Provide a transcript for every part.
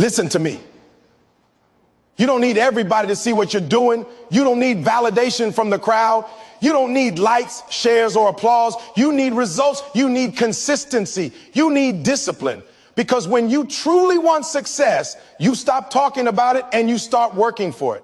Listen to me. You don't need everybody to see what you're doing. You don't need validation from the crowd. You don't need likes, shares, or applause. You need results. You need consistency. You need discipline. Because when you truly want success, you stop talking about it and you start working for it.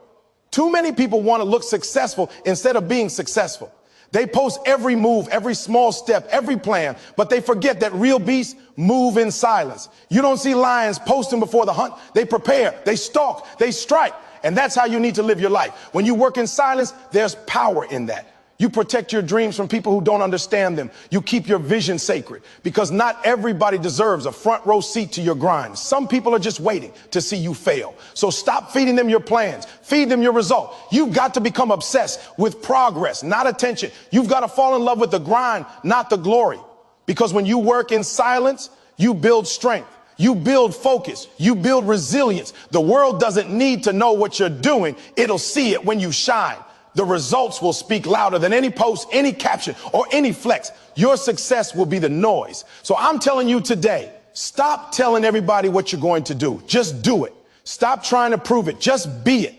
Too many people want to look successful instead of being successful. They post every move, every small step, every plan, but they forget that real beasts move in silence. You don't see lions posting before the hunt. They prepare, they stalk, they strike. And that's how you need to live your life. When you work in silence, there's power in that. You protect your dreams from people who don't understand them. You keep your vision sacred because not everybody deserves a front row seat to your grind. Some people are just waiting to see you fail. So stop feeding them your plans. Feed them your result. You've got to become obsessed with progress, not attention. You've got to fall in love with the grind, not the glory. Because when you work in silence, you build strength. You build focus. You build resilience. The world doesn't need to know what you're doing. It'll see it when you shine. The results will speak louder than any post, any caption, or any flex. Your success will be the noise. So I'm telling you today, stop telling everybody what you're going to do. Just do it. Stop trying to prove it. Just be it.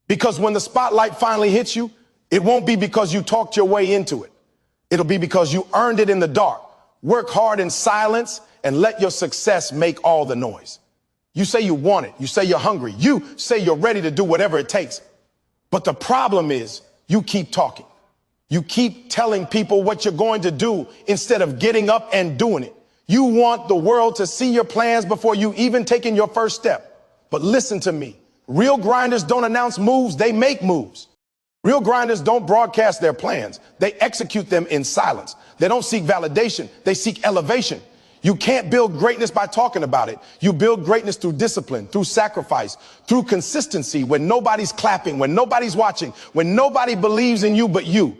Because when the spotlight finally hits you, it won't be because you talked your way into it. It'll be because you earned it in the dark. Work hard in silence and let your success make all the noise. You say you want it. You say you're hungry. You say you're ready to do whatever it takes. But the problem is you keep talking. You keep telling people what you're going to do instead of getting up and doing it. You want the world to see your plans before you even taking your first step. But listen to me. Real grinders don't announce moves. They make moves. Real grinders don't broadcast their plans. They execute them in silence. They don't seek validation. They seek elevation. You can't build greatness by talking about it. You build greatness through discipline, through sacrifice, through consistency, when nobody's clapping, when nobody's watching, when nobody believes in you but you.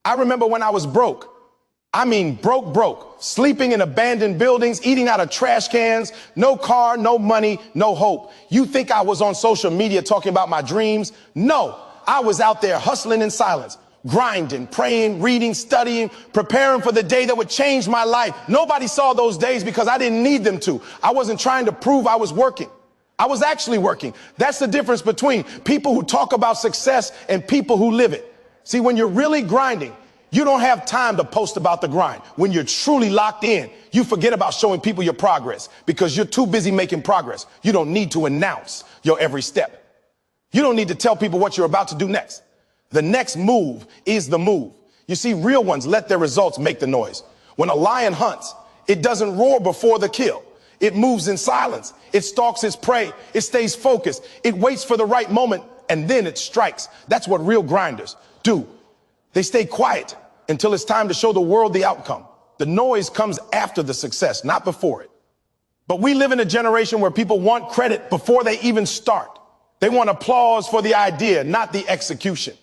I remember when I was broke. I mean, broke, sleeping in abandoned buildings, eating out of trash cans, no car, no money, no hope. You think I was on social media talking about my dreams? No, I was out there hustling in silence. Grinding, praying, reading, studying, preparing for the day that would change my life. Nobody saw those days because I didn't need them to. I wasn't trying to prove I was working. I was actually working. That's the difference between people who talk about success and people who live it. See, when you're really grinding, you don't have time to post about the grind. When you're truly locked in, you forget about showing people your progress because you're too busy making progress. You don't need to announce your every step. You don't need to tell people what you're about to do next. The next move is the move. You see, real ones let their results make the noise. When a lion hunts, it doesn't roar before the kill. It moves in silence. It stalks its prey. It stays focused. It waits for the right moment, and then it strikes. That's what real grinders do. They stay quiet until it's time to show the world the outcome. The noise comes after the success, not before it. But we live in a generation where people want credit before they even start. They want applause for the idea, not the execution.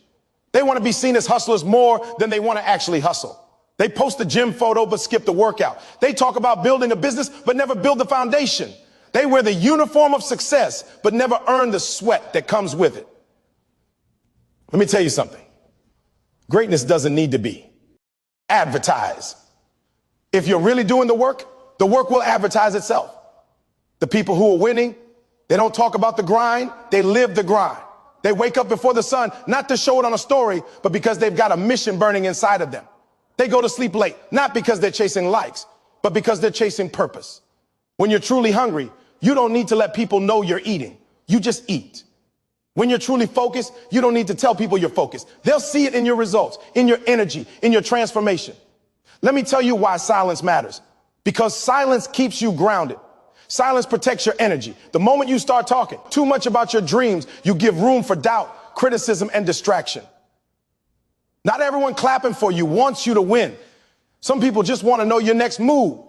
They want to be seen as hustlers more than they want to actually hustle. They post the gym photo but skip the workout. They talk about building a business but never build the foundation. They wear the uniform of success but never earn the sweat that comes with it. Let me tell you something. Greatness doesn't need to be advertised. If you're really doing the work will advertise itself. The people who are winning, they don't talk about the grind, they live the grind. They wake up before the sun, not to show it on a story, but because they've got a mission burning inside of them. They go to sleep late, not because they're chasing likes, but because they're chasing purpose. When you're truly hungry, you don't need to let people know you're eating. You just eat. When you're truly focused, you don't need to tell people you're focused. They'll see it in your results, in your energy, in your transformation. Let me tell you why silence matters. Because silence keeps you grounded. Silence protects your energy. The moment you start talking too much about your dreams, you give room for doubt, criticism, and distraction. Not everyone clapping for you wants you to win. Some people just want to know your next move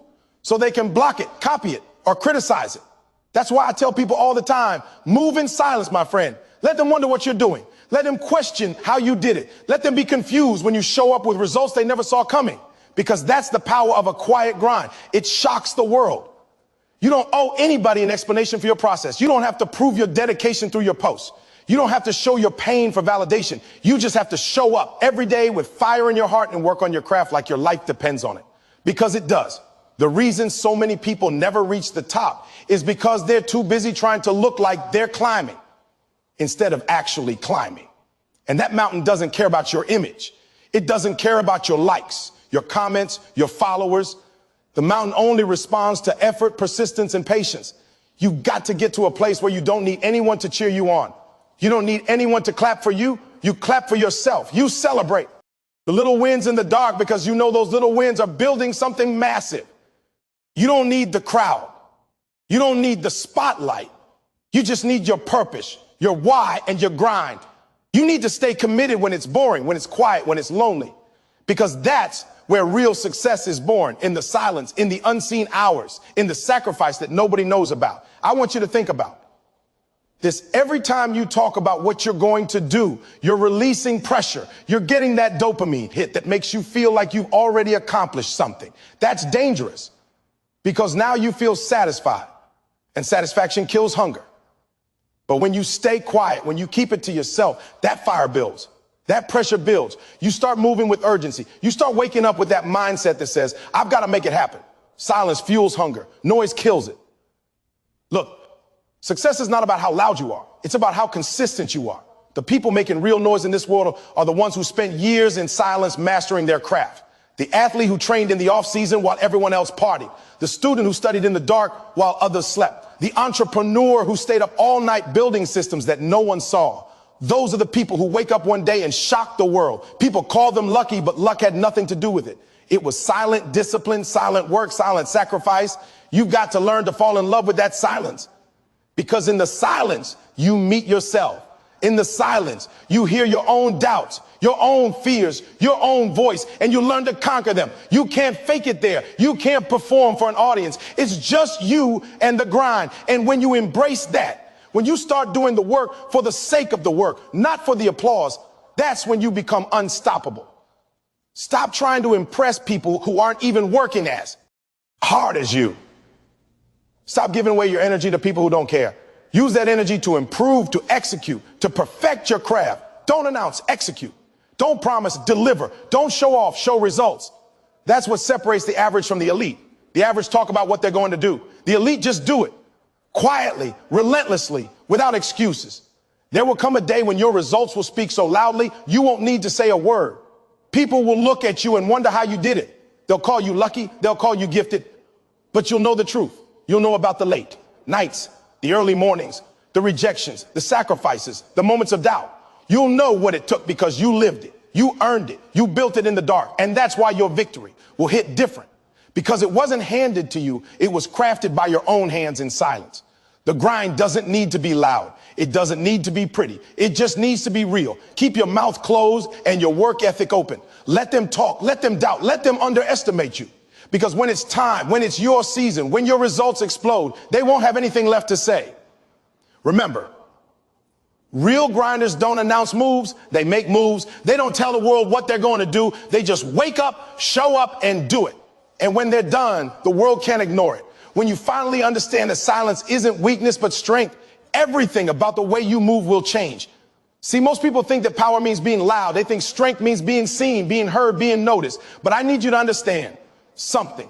so they can block it, copy it, or criticize it. That's why I tell people all the time, move in silence, my friend. Let them wonder what you're doing. Let them question how you did it. Let them be confused when you show up with results they never saw coming, because that's the power of a quiet grind. It shocks the world. You don't owe anybody an explanation for your process. You don't have to prove your dedication through your posts. You don't have to show your pain for validation. You just have to show up every day with fire in your heart and work on your craft like your life depends on it. Because it does. The reason so many people never reach the top is because they're too busy trying to look like they're climbing instead of actually climbing. And that mountain doesn't care about your image. It doesn't care about your likes, your comments, your followers. The mountain only responds to effort, persistence, and patience. You've got to get to a place where you don't need anyone to cheer you on. You don't need anyone to clap for you. You clap for yourself. You celebrate the little wins in the dark because you know those little wins are building something massive. You don't need the crowd. You don't need the spotlight. You just need your purpose, your why, and your grind. You need to stay committed when it's boring, when it's quiet, when it's lonely, because that's where real success is born, in the silence, in the unseen hours, in the sacrifice that nobody knows about. I want you to think about this. Every time you talk about what you're going to do, you're releasing pressure. You're getting that dopamine hit that makes you feel like you've already accomplished something. That's dangerous because now you feel satisfied, and satisfaction kills hunger. But when you stay quiet, when you keep it to yourself, that fire builds. That pressure builds. You start moving with urgency. You start waking up with that mindset that says, I've got to make it happen. Silence fuels hunger. Noise kills it. Look, success is not about how loud you are. It's about how consistent you are. The people making real noise in this world are the ones who spent years in silence mastering their craft. The athlete who trained in the off season while everyone else partied. The student who studied in the dark while others slept. The entrepreneur who stayed up all night building systems that no one saw. Those are the people who wake up one day and shock the world. People call them lucky, but luck had nothing to do with it. It was silent discipline, silent work, silent sacrifice. You've got to learn to fall in love with that silence, because in the silence, you meet yourself. In the silence, you hear your own doubts, your own fears, your own voice, and you learn to conquer them. You can't fake it there. You can't perform for an audience. It's just you and the grind. And when you embrace that, when you start doing the work for the sake of the work, not for the applause, that's when you become unstoppable. Stop trying to impress people who aren't even working as hard as you. Stop giving away your energy to people who don't care. Use that energy to improve, to execute, to perfect your craft. Don't announce, execute. Don't promise, deliver. Don't show off, show results. That's what separates the average from the elite. The average talk about what they're going to do. The elite just do it. Quietly, relentlessly, without excuses. There will come a day when your results will speak so loudly, you won't need to say a word. People will look at you and wonder how you did it. They'll call you lucky. They'll call you gifted. But you'll know the truth. You'll know about the late nights, the early mornings, the rejections, the sacrifices, the moments of doubt. You'll know what it took because you lived it. You earned it. You built it in the dark. And that's why your victory will hit different, because it wasn't handed to you. It was crafted by your own hands in silence. The grind doesn't need to be loud. It doesn't need to be pretty. It just needs to be real. Keep your mouth closed and your work ethic open. Let them talk. Let them doubt. Let them underestimate you. Because when it's time, when it's your season, when your results explode, they won't have anything left to say. Remember, real grinders don't announce moves. They make moves. They don't tell the world what they're going to do. They just wake up, show up, and do it. And when they're done, the world can't ignore it. When you finally understand that silence isn't weakness, but strength, everything about the way you move will change. See, most people think that power means being loud. They think strength means being seen, being heard, being noticed. But I need you to understand something.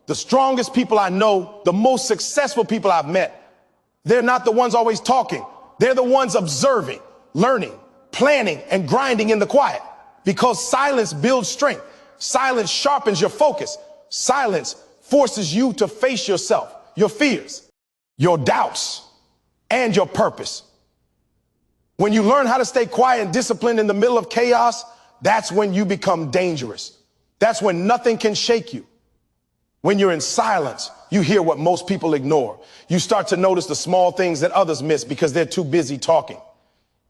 The strongest people I know, the most successful people I've met, they're not the ones always talking. They're the ones observing, learning, planning, and grinding in the quiet. Because silence builds strength. Silence sharpens your focus. Silence forces you to face yourself, your fears, your doubts, and your purpose. When you learn how to stay quiet and disciplined in the middle of chaos, that's when you become dangerous. That's when nothing can shake you. When you're in silence, you hear what most people ignore. You start to notice the small things that others miss because they're too busy talking.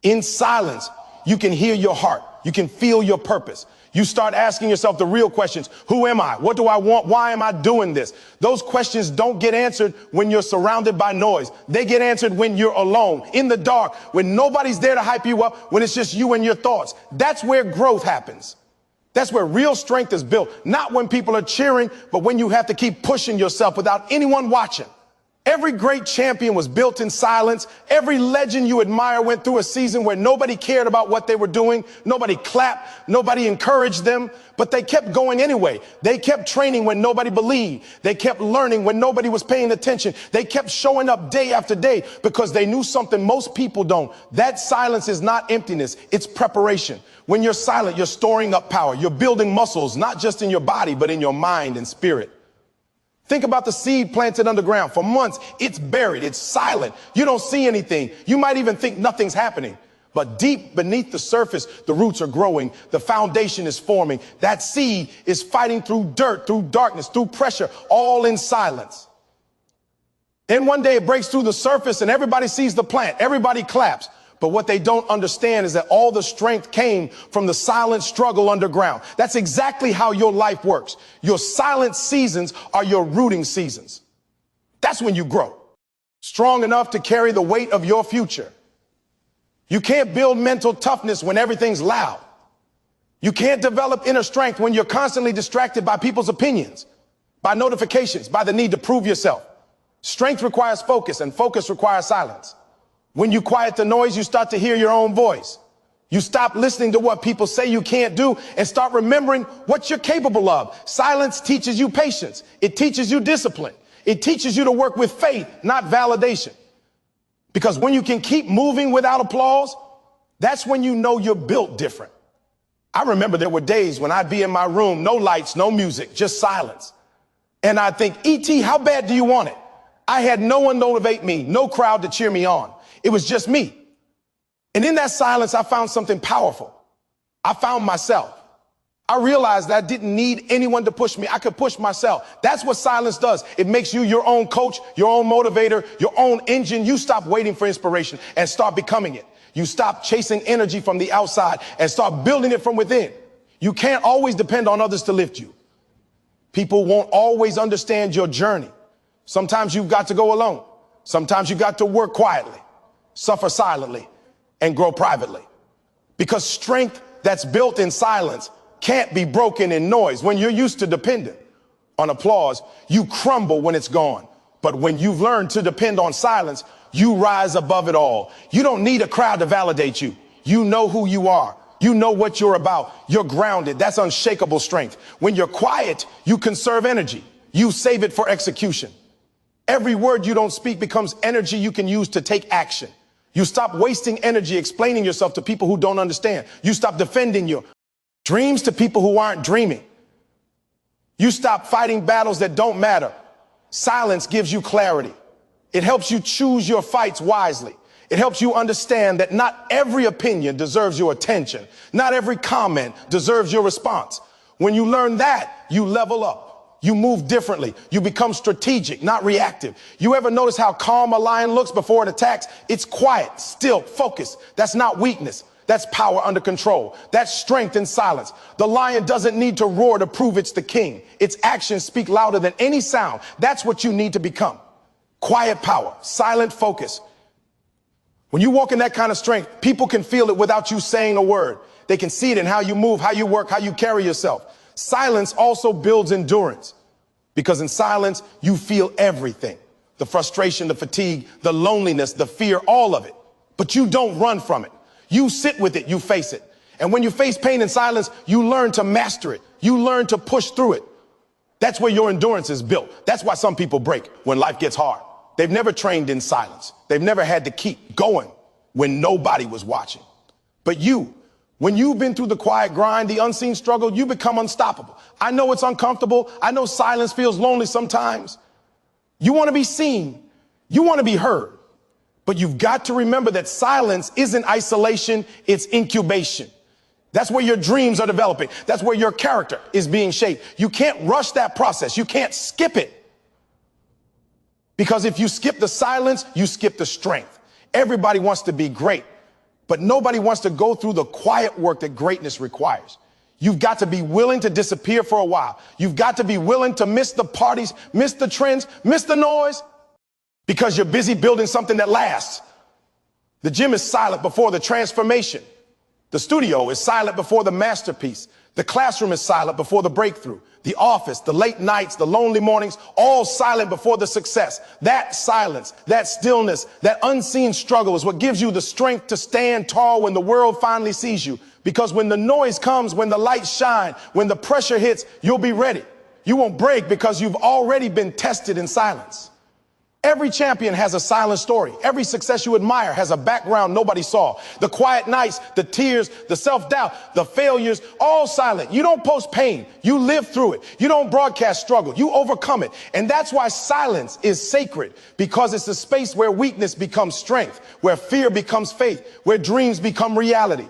In silence, you can hear your heart. You can feel your purpose. You start asking yourself the real questions. Who am I? What do I want? Why am I doing this? Those questions don't get answered when you're surrounded by noise. They get answered when you're alone, in the dark, when nobody's there to hype you up, when it's just you and your thoughts. That's where growth happens. That's where real strength is built. Not when people are cheering, but when you have to keep pushing yourself without anyone watching. Every great champion was built in silence. Every legend you admire went through a season where nobody cared about what they were doing. Nobody clapped. Nobody encouraged them. But they kept going anyway. They kept training when nobody believed. They kept learning when nobody was paying attention. They kept showing up day after day because they knew something most people don't. That silence is not emptiness. It's preparation. When you're silent, you're storing up power. You're building muscles, not just in your body, but in your mind and spirit. Think about the seed planted underground. For months, it's buried. It's silent. You don't see anything. You might even think nothing's happening. But deep beneath the surface, the roots are growing. The foundation is forming. That seed is fighting through dirt, through darkness, through pressure, all in silence. Then one day it breaks through the surface and everybody sees the plant. Everybody claps. But what they don't understand is that all the strength came from the silent struggle underground. That's exactly how your life works. Your silent seasons are your rooting seasons. That's when you grow. Strong enough to carry the weight of your future. You can't build mental toughness when everything's loud. You can't develop inner strength when you're constantly distracted by people's opinions, by notifications, by the need to prove yourself. Strength requires focus, and focus requires silence. When you quiet the noise, you start to hear your own voice. You stop listening to what people say you can't do and start remembering what you're capable of. Silence teaches you patience. It teaches you discipline. It teaches you to work with faith, not validation. Because when you can keep moving without applause, that's when you know you're built different. I remember there were days when I'd be in my room, no lights, no music, just silence. And I'd think, E.T., how bad do you want it? I had no one motivate me, no crowd to cheer me on. It was just me. And in that silence, I found something powerful. I found myself. I realized that I didn't need anyone to push me. I could push myself. That's what silence does. It makes you your own coach, your own motivator, your own engine. You stop waiting for inspiration and start becoming it. You stop chasing energy from the outside and start building it from within. You can't always depend on others to lift you. People won't always understand your journey. Sometimes you've got to go alone. Sometimes you got to work quietly, suffer silently, and grow privately. Because strength that's built in silence can't be broken in noise. When you're used to depending on applause, you crumble when it's gone. But when you've learned to depend on silence, you rise above it all. You don't need a crowd to validate you. You know who you are. You know what you're about. You're grounded. That's unshakable strength. When you're quiet, you conserve energy. You save it for execution. Every word you don't speak becomes energy you can use to take action. You stop wasting energy explaining yourself to people who don't understand. You stop defending your dreams to people who aren't dreaming. You stop fighting battles that don't matter. Silence gives you clarity. It helps you choose your fights wisely. It helps you understand that not every opinion deserves your attention. Not every comment deserves your response. When you learn that, you level up. You move differently. You become strategic, not reactive. You ever notice how calm a lion looks before it attacks? It's quiet, still, focused. That's not weakness. That's power under control. That's strength in silence. The lion doesn't need to roar to prove it's the king. Its actions speak louder than any sound. That's what you need to become. Quiet power, silent focus. When you walk in that kind of strength, people can feel it without you saying a word. They can see it in how you move, how you work, how you carry yourself. Silence also builds endurance, because in silence, you feel everything. The frustration, the fatigue, the loneliness, the fear, all of it. But you don't run from it. You sit with it, you face it. And when you face pain in silence, you learn to master it. You learn to push through it. That's where your endurance is built. That's why some people break when life gets hard. They've never trained in silence. They've never had to keep going when nobody was watching. But you, when you've been through the quiet grind, the unseen struggle, you become unstoppable. I know it's uncomfortable. I know silence feels lonely sometimes. You want to be seen. You want to be heard. But you've got to remember that silence isn't isolation. It's incubation. That's where your dreams are developing. That's where your character is being shaped. You can't rush that process. You can't skip it. Because if you skip the silence, you skip the strength. Everybody wants to be great, but nobody wants to go through the quiet work that greatness requires. You've got to be willing to disappear for a while. You've got to be willing to miss the parties, miss the trends, miss the noise, because you're busy building something that lasts. The gym is silent before the transformation. The studio is silent before the masterpiece. The classroom is silent before the breakthrough. The office, the late nights, the lonely mornings, all silent before the success. That silence, that stillness, that unseen struggle is what gives you the strength to stand tall when the world finally sees you. Because when the noise comes, when the lights shine, when the pressure hits, you'll be ready. You won't break because you've already been tested in silence. Every champion has a silent story. Every success you admire has a background nobody saw. The quiet nights, the tears, the self-doubt, the failures, all silent. You don't post pain. You live through it. You don't broadcast struggle. You overcome it. And that's why silence is sacred, because it's the space where weakness becomes strength, where fear becomes faith, where dreams become reality.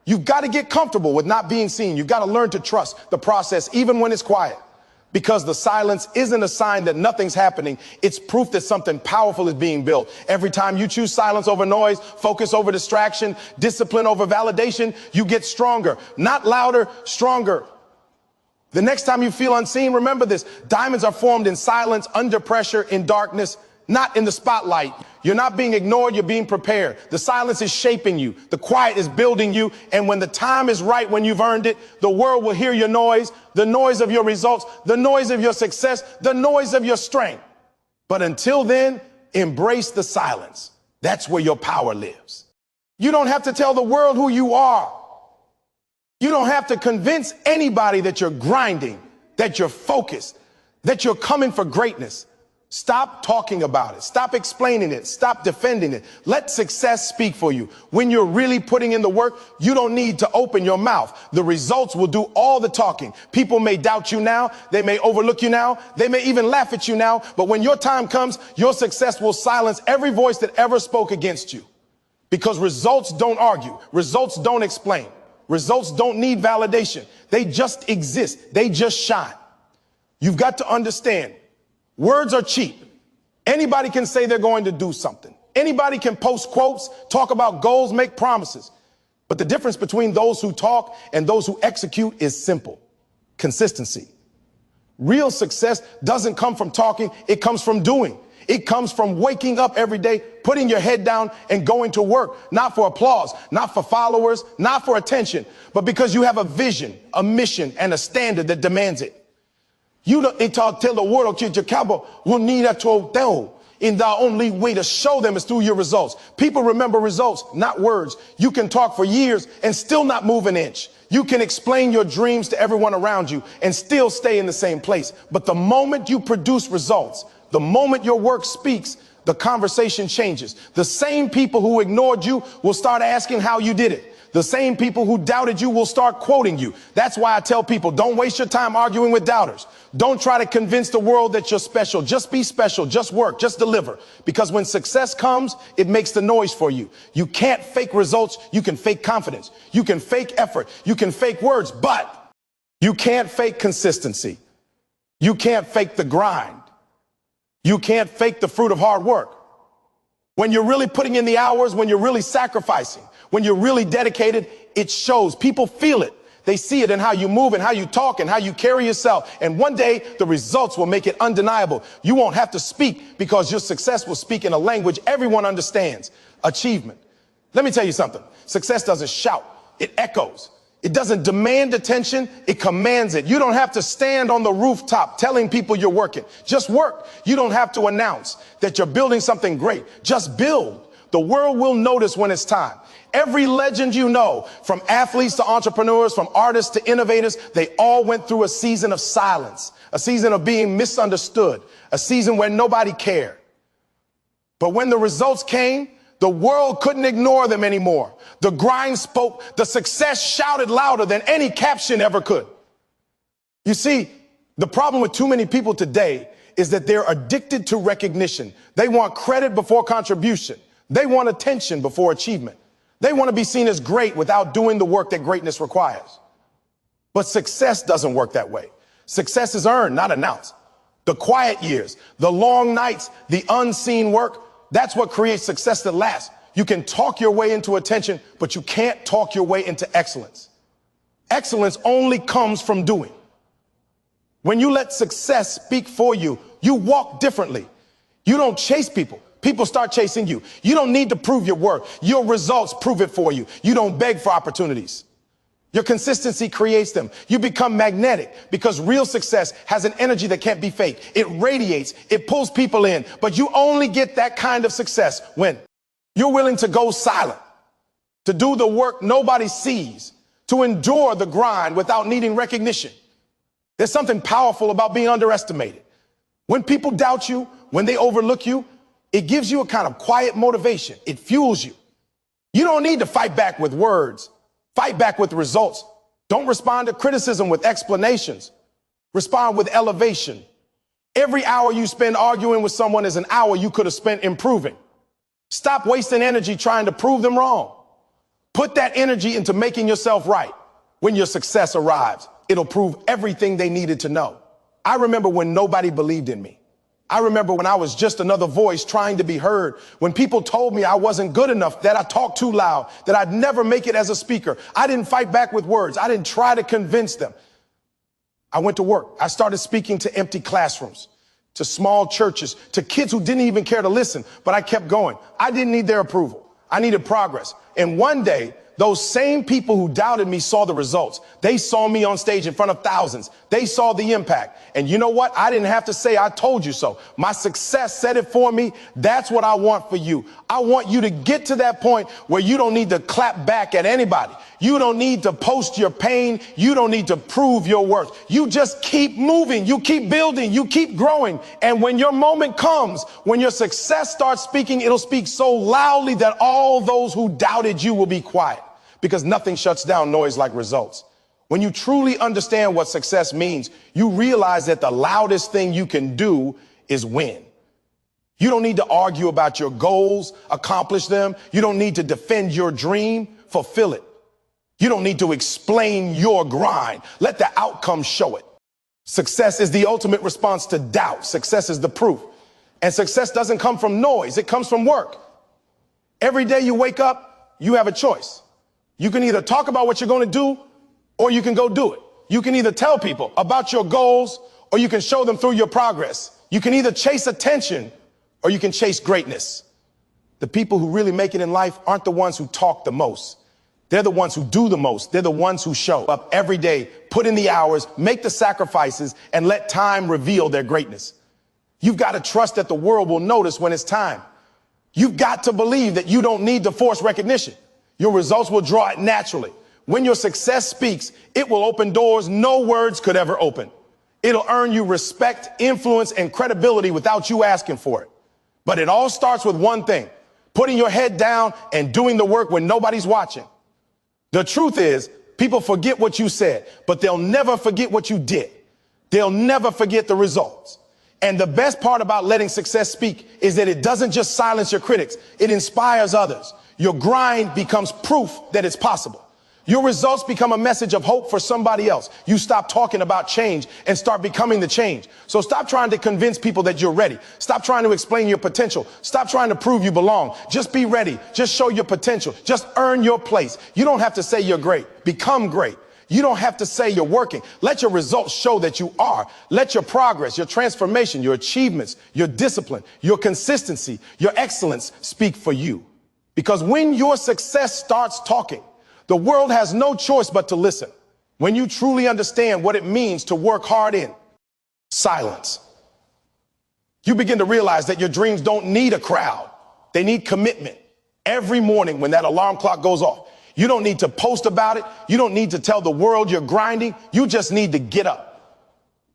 You've got to get comfortable with not being seen. You've got to learn to trust the process, even when it's quiet. Because the silence isn't a sign that nothing's happening. It's proof that something powerful is being built. Every time you choose silence over noise, focus over distraction, discipline over validation, you get stronger. Not louder, stronger. The next time you feel unseen, remember this. Diamonds are formed in silence, under pressure, in darkness, not in the spotlight. You're not being ignored, you're being prepared. The silence is shaping you. The quiet is building you. And when the time is right, when you've earned it, the world will hear your noise, the noise of your results, the noise of your success, the noise of your strength. But until then, embrace the silence. That's where your power lives. You don't have to tell the world who you are. You don't have to convince anybody that you're grinding, that you're focused, that you're coming for greatness. Stop talking about it. Stop explaining it. Stop defending it. Let success speak for you. When you're really putting in the work, you don't need to open your mouth. The results will do all the talking. People may doubt you now. They may overlook you now. They may even laugh at you now. But when your time comes, your success will silence every voice that ever spoke against you. Because results don't argue. Results don't explain. Results don't need validation. They just exist. They just shine. You've got to understand. Words are cheap. Anybody can say they're going to do something. Anybody can post quotes, talk about goals, make promises. But the difference between those who talk and those who execute is simple. Consistency. Real success doesn't come from talking. It comes from doing. It comes from waking up every day, putting your head down and going to work, not for applause, not for followers, not for attention, but because you have a vision, a mission, and a standard that demands it. You don't tell the world that you will need a tell. And the only way to show them is through your results. People remember results, not words. You can talk for years and still not move an inch. You can explain your dreams to everyone around you and still stay in the same place. But the moment you produce results, the moment your work speaks, the conversation changes. The same people who ignored you will start asking how you did it. The same people who doubted you will start quoting you. That's why I tell people, don't waste your time arguing with doubters. Don't try to convince the world that you're special. Just be special. Just work. Just deliver. Because when success comes, it makes the noise for you. You can't fake results. You can fake confidence. You can fake effort. You can fake words, but you can't fake consistency. You can't fake the grind. You can't fake the fruit of hard work. When you're really putting in the hours, when you're really sacrificing, when you're really dedicated, it shows. People feel it. They see it in how you move and how you talk and how you carry yourself. And one day the results will make it undeniable. You won't have to speak because your success will speak in a language everyone understands. Achievement. Let me tell you something. Success doesn't shout. It echoes. It doesn't demand attention. It commands it. You don't have to stand on the rooftop telling people you're working. Just work. You don't have to announce that you're building something great. Just build. The world will notice when it's time. Every legend you know, from athletes to entrepreneurs, from artists to innovators, they all went through a season of silence, a season of being misunderstood, a season where nobody cared. But when the results came, the world couldn't ignore them anymore. The grind spoke, the success shouted louder than any caption ever could. You see, the problem with too many people today is that they're addicted to recognition. They want credit before contribution. They want attention before achievement. They want to be seen as great without doing the work that greatness requires. But success doesn't work that way. Success is earned, not announced. The quiet years, the long nights, the unseen work, that's what creates success that lasts. You can talk your way into attention, but you can't talk your way into excellence. Excellence only comes from doing. When you let success speak for you, you walk differently. You don't chase people. People start chasing you. You don't need to prove your worth. Your results prove it for you. You don't beg for opportunities. Your consistency creates them. You become magnetic because real success has an energy that can't be fake. It radiates, it pulls people in, but you only get that kind of success when you're willing to go silent, to do the work nobody sees, to endure the grind without needing recognition. There's something powerful about being underestimated. When people doubt you, when they overlook you, it gives you a kind of quiet motivation. It fuels you. You don't need to fight back with words. Fight back with results. Don't respond to criticism with explanations. Respond with elevation. Every hour you spend arguing with someone is an hour you could have spent improving. Stop wasting energy trying to prove them wrong. Put that energy into making yourself right. When your success arrives, it'll prove everything they needed to know. I remember when nobody believed in me. I remember when I was just another voice trying to be heard, when people told me I wasn't good enough, that I talked too loud, that I'd never make it as a speaker. I didn't fight back with words. I didn't try to convince them. I went to work. I started speaking to empty classrooms, to small churches, to kids who didn't even care to listen, but I kept going. I didn't need their approval. I needed progress. And one day, those same people who doubted me saw the results. They saw me on stage in front of thousands. They saw the impact. And you know what? I didn't have to say, I told you so. My success said it for me. That's what I want for you. I want you to get to that point where you don't need to clap back at anybody. You don't need to post your pain. You don't need to prove your worth. You just keep moving. You keep building. You keep growing. And when your moment comes, when your success starts speaking, it'll speak so loudly that all those who doubted you will be quiet. Because nothing shuts down noise like results. When you truly understand what success means, you realize that the loudest thing you can do is win. You don't need to argue about your goals, accomplish them. You don't need to defend your dream, fulfill it. You don't need to explain your grind. Let the outcome show it. Success is the ultimate response to doubt. Success is the proof. And success doesn't come from noise. It comes from work. Every day you wake up, you have a choice. You can either talk about what you're going to do, or you can go do it. You can either tell people about your goals, or you can show them through your progress. You can either chase attention, or you can chase greatness. The people who really make it in life aren't the ones who talk the most. They're the ones who do the most. They're the ones who show up every day, put in the hours, make the sacrifices, and let time reveal their greatness. You've got to trust that the world will notice when it's time. You've got to believe that you don't need to force recognition. Your results will draw it naturally. When your success speaks, it will open doors no words could ever open. It'll earn you respect, influence, and credibility without you asking for it. But it all starts with one thing: putting your head down and doing the work when nobody's watching. The truth is, people forget what you said, but they'll never forget what you did. They'll never forget the results. And the best part about letting success speak is that it doesn't just silence your critics, it inspires others. Your grind becomes proof that it's possible. Your results become a message of hope for somebody else. You stop talking about change and start becoming the change. So stop trying to convince people that you're ready. Stop trying to explain your potential. Stop trying to prove you belong. Just be ready. Just show your potential. Just earn your place. You don't have to say you're great. Become great. You don't have to say you're working. Let your results show that you are. Let your progress, your transformation, your achievements, your discipline, your consistency, your excellence speak for you. Because when your success starts talking, the world has no choice but to listen. When you truly understand what it means to work hard in silence, you begin to realize that your dreams don't need a crowd. They need commitment. Every morning when that alarm clock goes off, you don't need to post about it. You don't need to tell the world you're grinding. You just need to get up.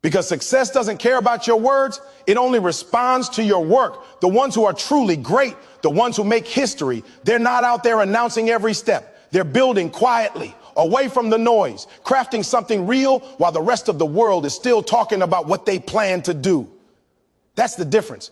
Because success doesn't care about your words. It only responds to your work. The ones who are truly great, the ones who make history, they're not out there announcing every step. They're building quietly, away from the noise, crafting something real while the rest of the world is still talking about what they plan to do. That's the difference.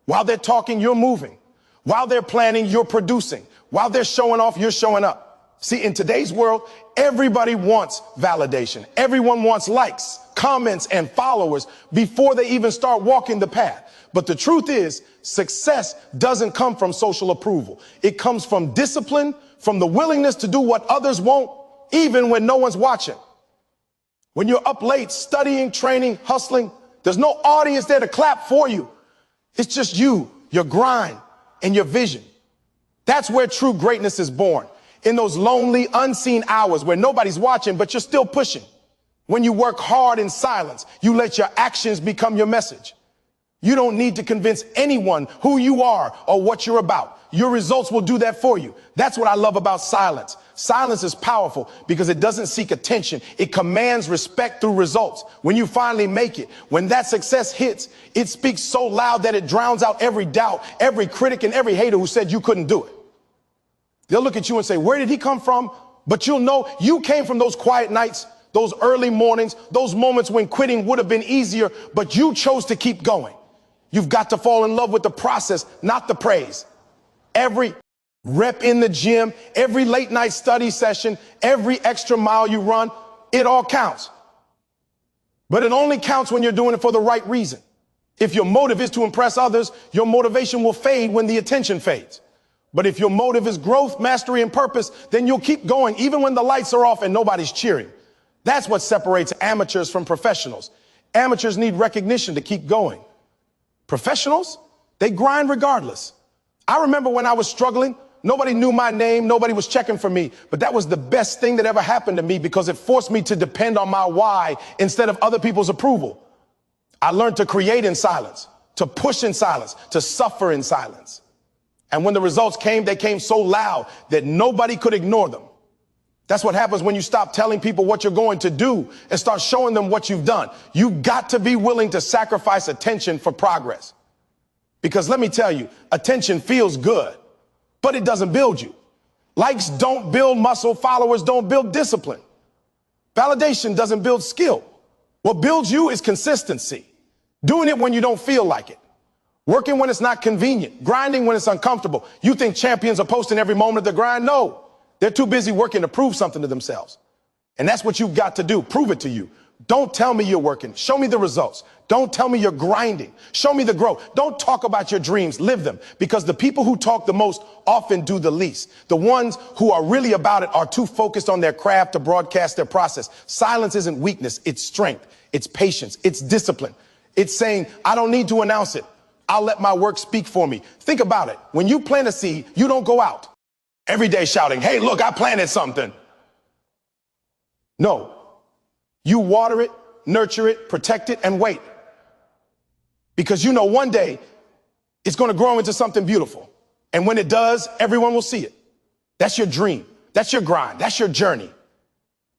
While they're talking, you're moving. While they're planning, you're producing. While they're showing off, you're showing up. See, in today's world, everybody wants validation. Everyone wants likes, comments, and followers before they even start walking the path. But the truth is, success doesn't come from social approval. It comes from discipline, from the willingness to do what others won't, even when no one's watching. When you're up late, studying, training, hustling, there's no audience there to clap for you. It's just you, your grind, and your vision. That's where true greatness is born. In those lonely, unseen hours where nobody's watching, but you're still pushing. When you work hard in silence, you let your actions become your message. You don't need to convince anyone who you are or what you're about. Your results will do that for you. That's what I love about silence. Silence is powerful because it doesn't seek attention. It commands respect through results. When you finally make it, when that success hits, it speaks so loud that it drowns out every doubt, every critic, and every hater who said you couldn't do it. They'll look at you and say, where did he come from? But you'll know you came from those quiet nights, those early mornings, those moments when quitting would have been easier, but you chose to keep going. You've got to fall in love with the process, not the praise. Every rep in the gym, every late night study session, every extra mile you run, it all counts. But it only counts when you're doing it for the right reason. If your motive is to impress others, your motivation will fade when the attention fades. But if your motive is growth, mastery, and purpose, then you'll keep going even when the lights are off and nobody's cheering. That's what separates amateurs from professionals. Amateurs need recognition to keep going. Professionals, they grind regardless. I remember when I was struggling, nobody knew my name, nobody was checking for me, but that was the best thing that ever happened to me because it forced me to depend on my why instead of other people's approval. I learned to create in silence, to push in silence, to suffer in silence. And when the results came, they came so loud that nobody could ignore them. That's what happens when you stop telling people what you're going to do and start showing them what you've done. You've got to be willing to sacrifice attention for progress. Because let me tell you, attention feels good, but it doesn't build you. Likes don't build muscle, followers don't build discipline. Validation doesn't build skill. What builds you is consistency. Doing it when you don't feel like it. Working when it's not convenient. Grinding when it's uncomfortable. You think champions are posting every moment of the grind? No. They're too busy working to prove something to themselves. And that's what you've got to do. Prove it to you. Don't tell me you're working. Show me the results. Don't tell me you're grinding. Show me the growth. Don't talk about your dreams. Live them. Because the people who talk the most often do the least. The ones who are really about it are too focused on their craft to broadcast their process. Silence isn't weakness. It's strength. It's patience. It's discipline. It's saying, I don't need to announce it. I'll let my work speak for me. Think about it. When you plant a seed, you don't go out every day shouting, hey, look, I planted something. No, you water it, nurture it, protect it, and wait. Because you know one day it's going to grow into something beautiful. And when it does, everyone will see it. That's your dream. That's your grind. That's your journey.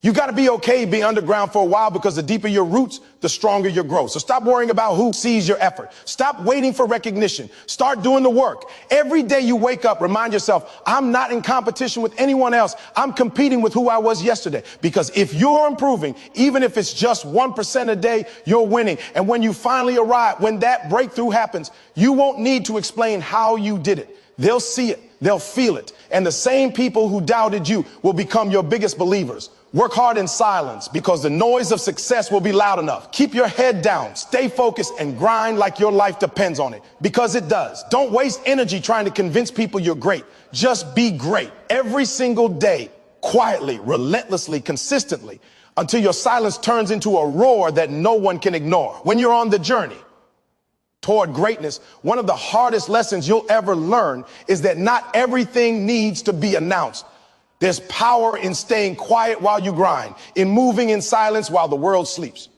You got to be okay being underground for a while because the deeper your roots, the stronger your growth. So stop worrying about who sees your effort. Stop waiting for recognition. Start doing the work. Every day you wake up, remind yourself, I'm not in competition with anyone else. I'm competing with who I was yesterday. Because if you're improving, even if it's just 1% a day, you're winning. And when you finally arrive, when that breakthrough happens, you won't need to explain how you did it. They'll see it. They'll feel it. And the same people who doubted you will become your biggest believers. Work hard in silence because the noise of success will be loud enough. Keep your head down, stay focused, and grind like your life depends on it, because it does. Don't waste energy trying to convince people you're great. Just be great every single day, quietly, relentlessly, consistently, until your silence turns into a roar that no one can ignore. When you're on the journey toward greatness, one of the hardest lessons you'll ever learn is that not everything needs to be announced. There's power in staying quiet while you grind, in moving in silence while the world sleeps.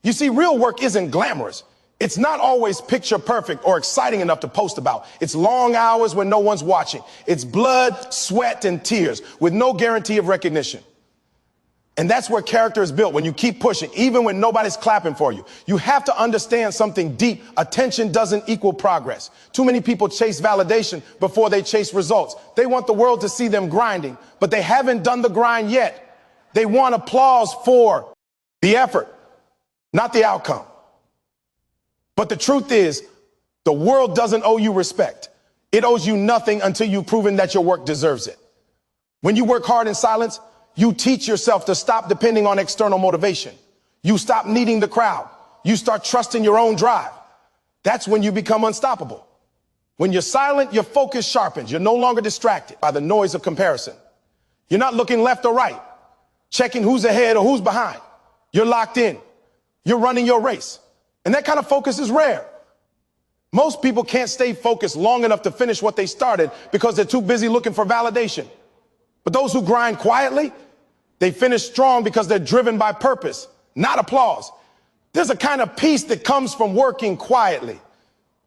You see, real work isn't glamorous. It's not always picture perfect or exciting enough to post about. It's long hours when no one's watching. It's blood, sweat, and tears with no guarantee of recognition. And that's where character is built, when you keep pushing, even when nobody's clapping for you. You have to understand something deep. Attention doesn't equal progress. Too many people chase validation before they chase results. They want the world to see them grinding, but they haven't done the grind yet. They want applause for the effort, not the outcome. But the truth is, the world doesn't owe you respect. It owes you nothing until you've proven that your work deserves it. When you work hard in silence, you teach yourself to stop depending on external motivation. You stop needing the crowd. You start trusting your own drive. That's when you become unstoppable. When you're silent, your focus sharpens. You're no longer distracted by the noise of comparison. You're not looking left or right, checking who's ahead or who's behind. You're locked in. You're running your race. And that kind of focus is rare. Most people can't stay focused long enough to finish what they started because they're too busy looking for validation. But those who grind quietly, they finish strong because they're driven by purpose, not applause. There's a kind of peace that comes from working quietly.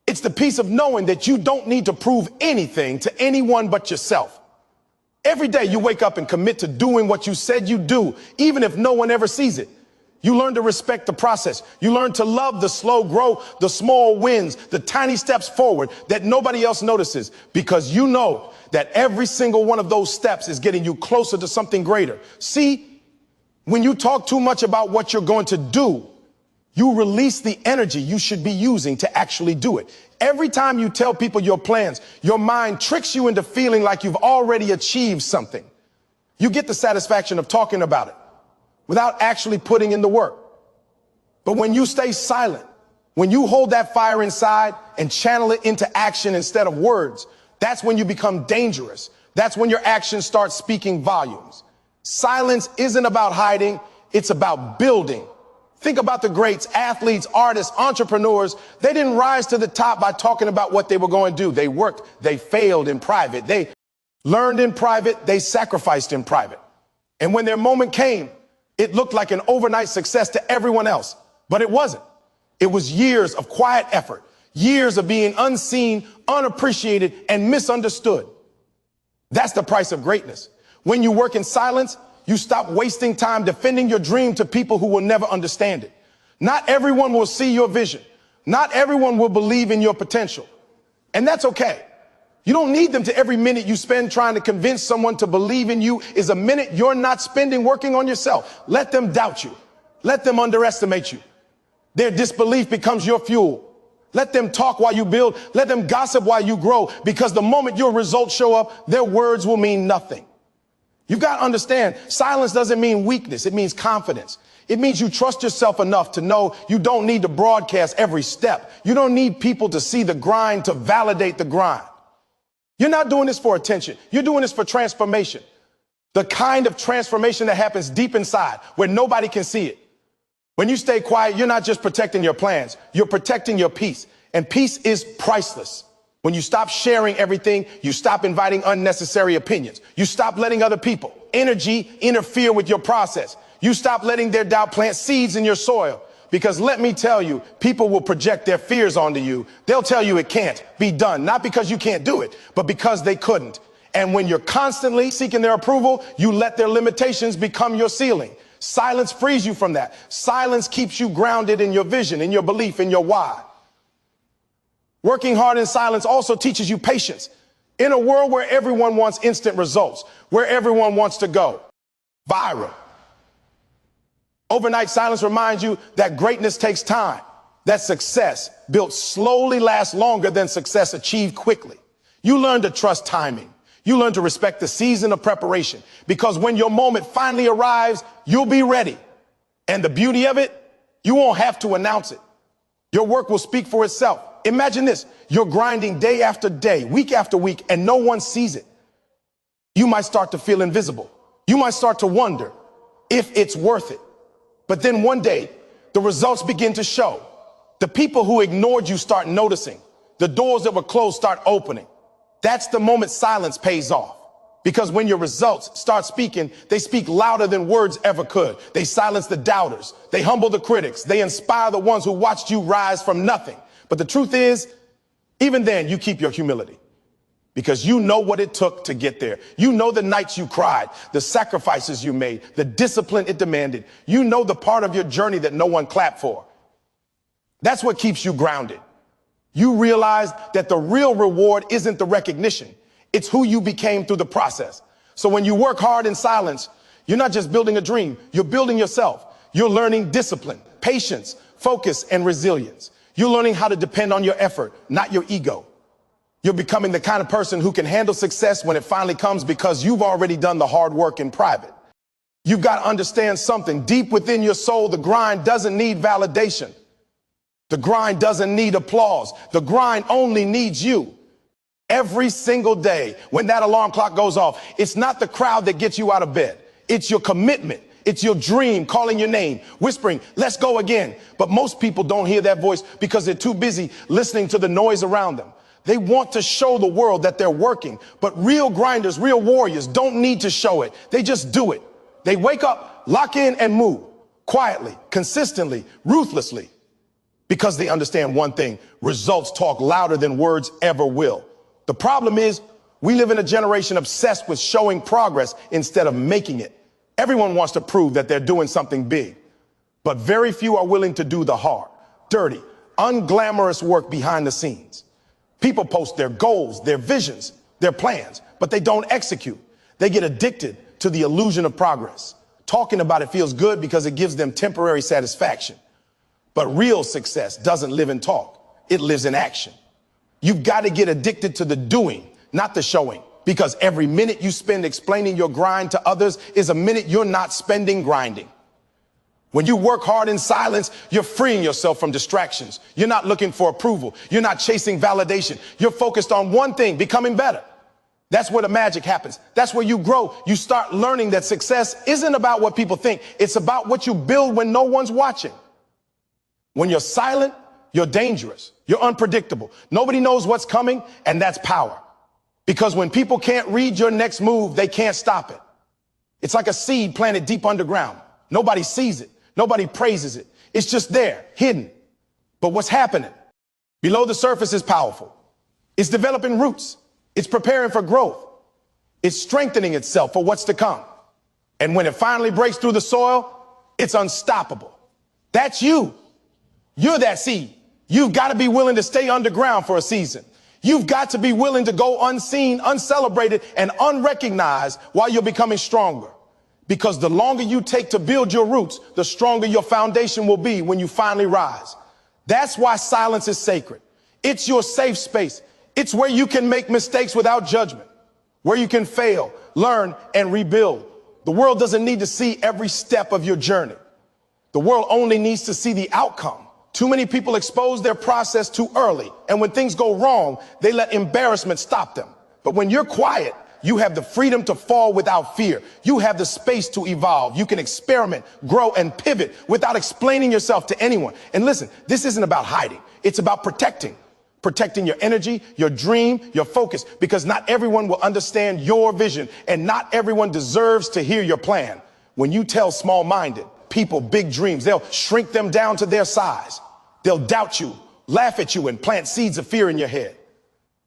It's the peace of knowing that you don't need to prove anything to anyone but yourself. Every day you wake up and commit to doing what you said you do, even if no one ever sees it. You learn to respect the process. You learn to love the slow growth, the small wins, the tiny steps forward that nobody else notices, because you know that every single one of those steps is getting you closer to something greater. See, when you talk too much about what you're going to do, you release the energy you should be using to actually do it. Every time you tell people your plans, your mind tricks you into feeling like you've already achieved something. You get the satisfaction of talking about it without actually putting in the work. But when you stay silent, when you hold that fire inside and channel it into action instead of words, that's when you become dangerous. That's when your actions start speaking volumes. Silence isn't about hiding, it's about building. Think about the greats, athletes, artists, entrepreneurs. They didn't rise to the top by talking about what they were going to do. They worked, they failed in private. They learned in private, they sacrificed in private. And when their moment came, it looked like an overnight success to everyone else, but it wasn't. It was years of quiet effort, years of being unseen, unappreciated, and misunderstood. That's the price of greatness. When you work in silence, you stop wasting time defending your dream to people who will never understand it. Not everyone will see your vision. Not everyone will believe in your potential. And that's okay. You don't need them to. Every minute you spend trying to convince someone to believe in you is a minute you're not spending working on yourself. Let them doubt you. Let them underestimate you. Their disbelief becomes your fuel. Let them talk while you build. Let them gossip while you grow, because the moment your results show up, their words will mean nothing. You've got to understand, silence doesn't mean weakness. It means confidence. It means you trust yourself enough to know you don't need to broadcast every step. You don't need people to see the grind to validate the grind. You're not doing this for attention. You're doing this for transformation. The kind of transformation that happens deep inside where nobody can see it. When you stay quiet, you're not just protecting your plans. You're protecting your peace. And peace is priceless. When you stop sharing everything, you stop inviting unnecessary opinions. You stop letting other people, energy interfere with your process. You stop letting their doubt plant seeds in your soil. Because let me tell you, people will project their fears onto you. They'll tell you it can't be done, not because you can't do it, but because they couldn't. And when you're constantly seeking their approval, you let their limitations become your ceiling. Silence frees you from that. Silence keeps you grounded in your vision, in your belief, in your why. Working hard in silence also teaches you patience. In a world where everyone wants instant results, where everyone wants to go viral, overnight silence reminds you that greatness takes time, that success built slowly lasts longer than success achieved quickly. You learn to trust timing. You learn to respect the season of preparation, because when your moment finally arrives, you'll be ready. And the beauty of it, you won't have to announce it. Your work will speak for itself. Imagine this. You're grinding day after day, week after week, and no one sees it. You might start to feel invisible. You might start to wonder if it's worth it. But then one day, the results begin to show. The people who ignored you start noticing. The doors that were closed start opening. That's the moment silence pays off. Because when your results start speaking, they speak louder than words ever could. They silence the doubters. They humble the critics. They inspire the ones who watched you rise from nothing. But the truth is, even then, you keep your humility, because you know what it took to get there. You know the nights you cried, the sacrifices you made, the discipline it demanded. You know the part of your journey that no one clapped for. That's what keeps you grounded. You realize that the real reward isn't the recognition. It's who you became through the process. So when you work hard in silence, you're not just building a dream, you're building yourself. You're learning discipline, patience, focus, and resilience. You're learning how to depend on your effort, not your ego. You're becoming the kind of person who can handle success when it finally comes, because you've already done the hard work in private. You've got to understand something deep within your soul. The grind doesn't need validation. The grind doesn't need applause. The grind only needs you. Every single day when that alarm clock goes off, it's not the crowd that gets you out of bed. It's your commitment. It's your dream calling your name, whispering, let's go again. But most people don't hear that voice because they're too busy listening to the noise around them. They want to show the world that they're working, but real grinders, real warriors don't need to show it. They just do it. They wake up, lock in and move quietly, consistently, ruthlessly, because they understand one thing: results talk louder than words ever will. The problem is we live in a generation obsessed with showing progress instead of making it. Everyone wants to prove that they're doing something big, but very few are willing to do the hard, dirty, unglamorous work behind the scenes. People post their goals, their visions, their plans, but they don't execute. They get addicted to the illusion of progress. Talking about it feels good because it gives them temporary satisfaction. But real success doesn't live in talk. It lives in action. You've got to get addicted to the doing, not the showing, because every minute you spend explaining your grind to others is a minute you're not spending grinding. When you work hard in silence, you're freeing yourself from distractions. You're not looking for approval. You're not chasing validation. You're focused on one thing: becoming better. That's where the magic happens. That's where you grow. You start learning that success isn't about what people think. It's about what you build when no one's watching. When you're silent, you're dangerous. You're unpredictable. Nobody knows what's coming, and that's power. Because when people can't read your next move, they can't stop it. It's like a seed planted deep underground. Nobody sees it. Nobody praises it. It's just there, hidden. But what's happening below the surface is powerful. It's developing roots. It's preparing for growth. It's strengthening itself for what's to come. And when it finally breaks through the soil, it's unstoppable. That's you. You're that seed. You've got to be willing to stay underground for a season. You've got to be willing to go unseen, uncelebrated, and unrecognized while you're becoming stronger. Because the longer you take to build your roots, the stronger your foundation will be when you finally rise. That's why silence is sacred. It's your safe space. It's where you can make mistakes without judgment, where you can fail, learn, and rebuild. The world doesn't need to see every step of your journey. The world only needs to see the outcome. Too many people expose their process too early, and when things go wrong, they let embarrassment stop them. But when you're quiet, you have the freedom to fall without fear. You have the space to evolve. You can experiment, grow, and pivot without explaining yourself to anyone. And listen, this isn't about hiding. It's about protecting your energy, your dream, your focus, because not everyone will understand your vision, and not everyone deserves to hear your plan. When you tell small-minded people big dreams, they'll shrink them down to their size. They'll doubt you, laugh at you, and plant seeds of fear in your head.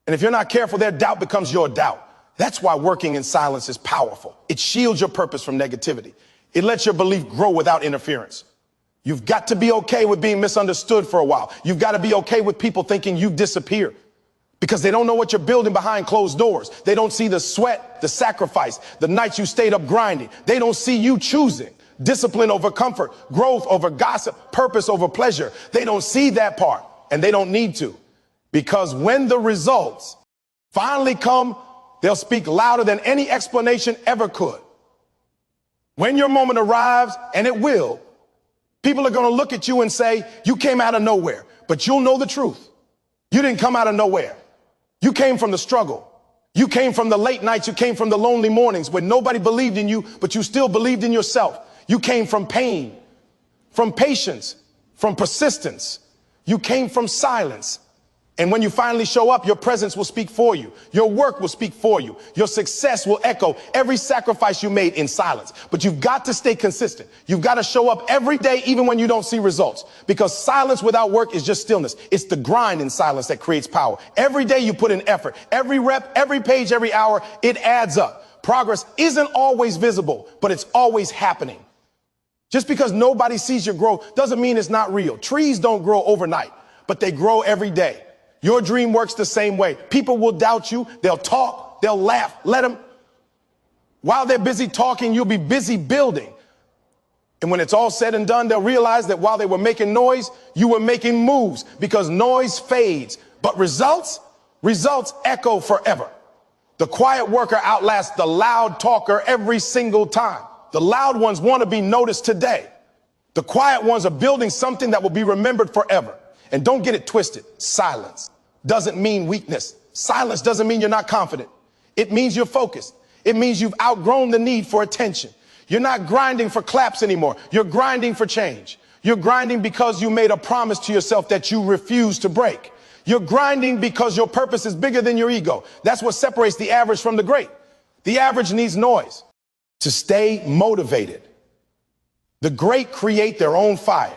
And if you're not careful, their doubt becomes your doubt. That's why working in silence is powerful. It shields your purpose from negativity. It lets your belief grow without interference. You've got to be okay with being misunderstood for a while. You've got to be okay with people thinking you've disappeared, because they don't know what you're building behind closed doors. They don't see the sweat, the sacrifice, the nights you stayed up grinding. They don't see you choosing discipline over comfort, growth over gossip, purpose over pleasure. They don't see that part, and they don't need to, because when the results finally come, they'll speak louder than any explanation ever could. When your moment arrives, and it will, people are going to look at you and say, you came out of nowhere, but you'll know the truth. You didn't come out of nowhere. You came from the struggle. You came from the late nights. You came from the lonely mornings when nobody believed in you, but you still believed in yourself. You came from pain, from patience, from persistence. You came from silence. And when you finally show up, your presence will speak for you. Your work will speak for you. Your success will echo every sacrifice you made in silence. But you've got to stay consistent. You've got to show up every day, even when you don't see results, because silence without work is just stillness. It's the grind in silence that creates power. Every day you put in effort, every rep, every page, every hour, it adds up. Progress isn't always visible, but it's always happening. Just because nobody sees your growth doesn't mean it's not real. Trees don't grow overnight, but they grow every day. Your dream works the same way. People will doubt you. They'll talk. They'll laugh. Let them. While they're busy talking, you'll be busy building. And when it's all said and done, they'll realize that while they were making noise, you were making moves, because noise fades, but results echo forever. The quiet worker outlasts the loud talker every single time. The loud ones want to be noticed today. The quiet ones are building something that will be remembered forever. And don't get it twisted. Silence doesn't mean weakness. Silence doesn't mean you're not confident. It means you're focused. It means you've outgrown the need for attention. You're not grinding for claps anymore. You're grinding for change. You're grinding because you made a promise to yourself that you refuse to break. You're grinding because your purpose is bigger than your ego. That's what separates the average from the great. The average needs noise to stay motivated. The great create their own fire.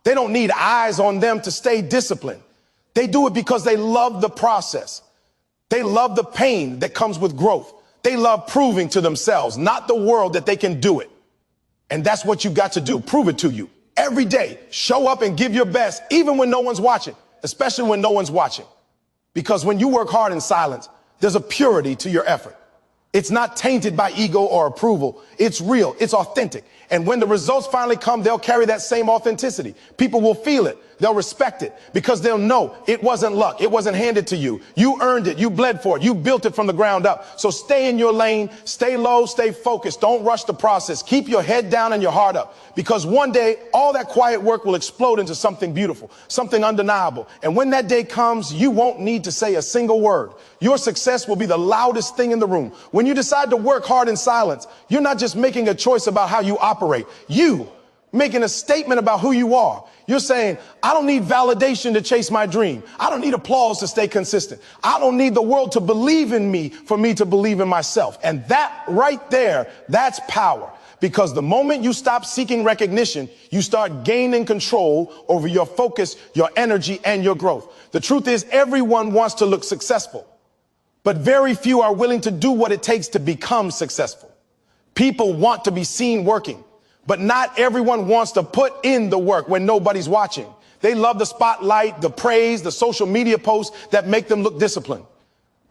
They don't need eyes on them to stay disciplined. They do it because they love the process. They love the pain that comes with growth. They love proving to themselves, not the world, that they can do it. And that's what you got to do. Prove it to you. Every day, show up and give your best, even when no one's watching, especially when no one's watching. Because when you work hard in silence, there's a purity to your effort. It's not tainted by ego or approval. It's real. It's authentic. And when the results finally come, they'll carry that same authenticity. People will feel it. They'll respect it because they'll know it wasn't luck. It wasn't handed to you. You earned it. You bled for it. You built it from the ground up. So stay in your lane. Stay low. Stay focused. Don't rush the process. Keep your head down and your heart up, because one day all that quiet work will explode into something beautiful, something undeniable. And when that day comes, you won't need to say a single word. Your success will be the loudest thing in the room. When you decide to work hard in silence, you're not just making a choice about how you operate. You making a statement about who you are. You're saying, I don't need validation to chase my dream. I don't need applause to stay consistent. I don't need the world to believe in me for me to believe in myself. And that right there, that's power. Because the moment you stop seeking recognition, you start gaining control over your focus, your energy, and your growth. The truth is, everyone wants to look successful, but very few are willing to do what it takes to become successful. People want to be seen working, but not everyone wants to put in the work when nobody's watching. They love the spotlight, the praise, the social media posts that make them look disciplined.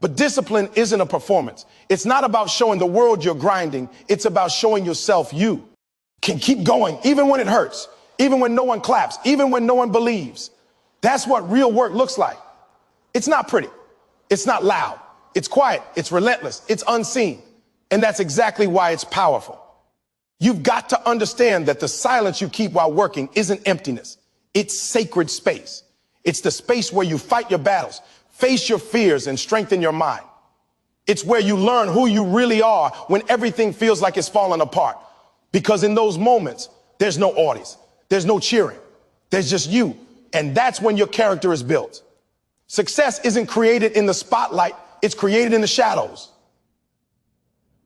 But discipline isn't a performance. It's not about showing the world you're grinding. It's about showing yourself you can keep going, even when it hurts, even when no one claps, even when no one believes. That's what real work looks like. It's not pretty. It's not loud. It's quiet. It's relentless. It's unseen. And that's exactly why it's powerful. You've got to understand that the silence you keep while working isn't emptiness. It's sacred space. It's the space where you fight your battles, face your fears, and strengthen your mind. It's where you learn who you really are when everything feels like it's falling apart. Because in those moments, there's no audience. There's no cheering. There's just you. And that's when your character is built. Success isn't created in the spotlight. It's created in the shadows.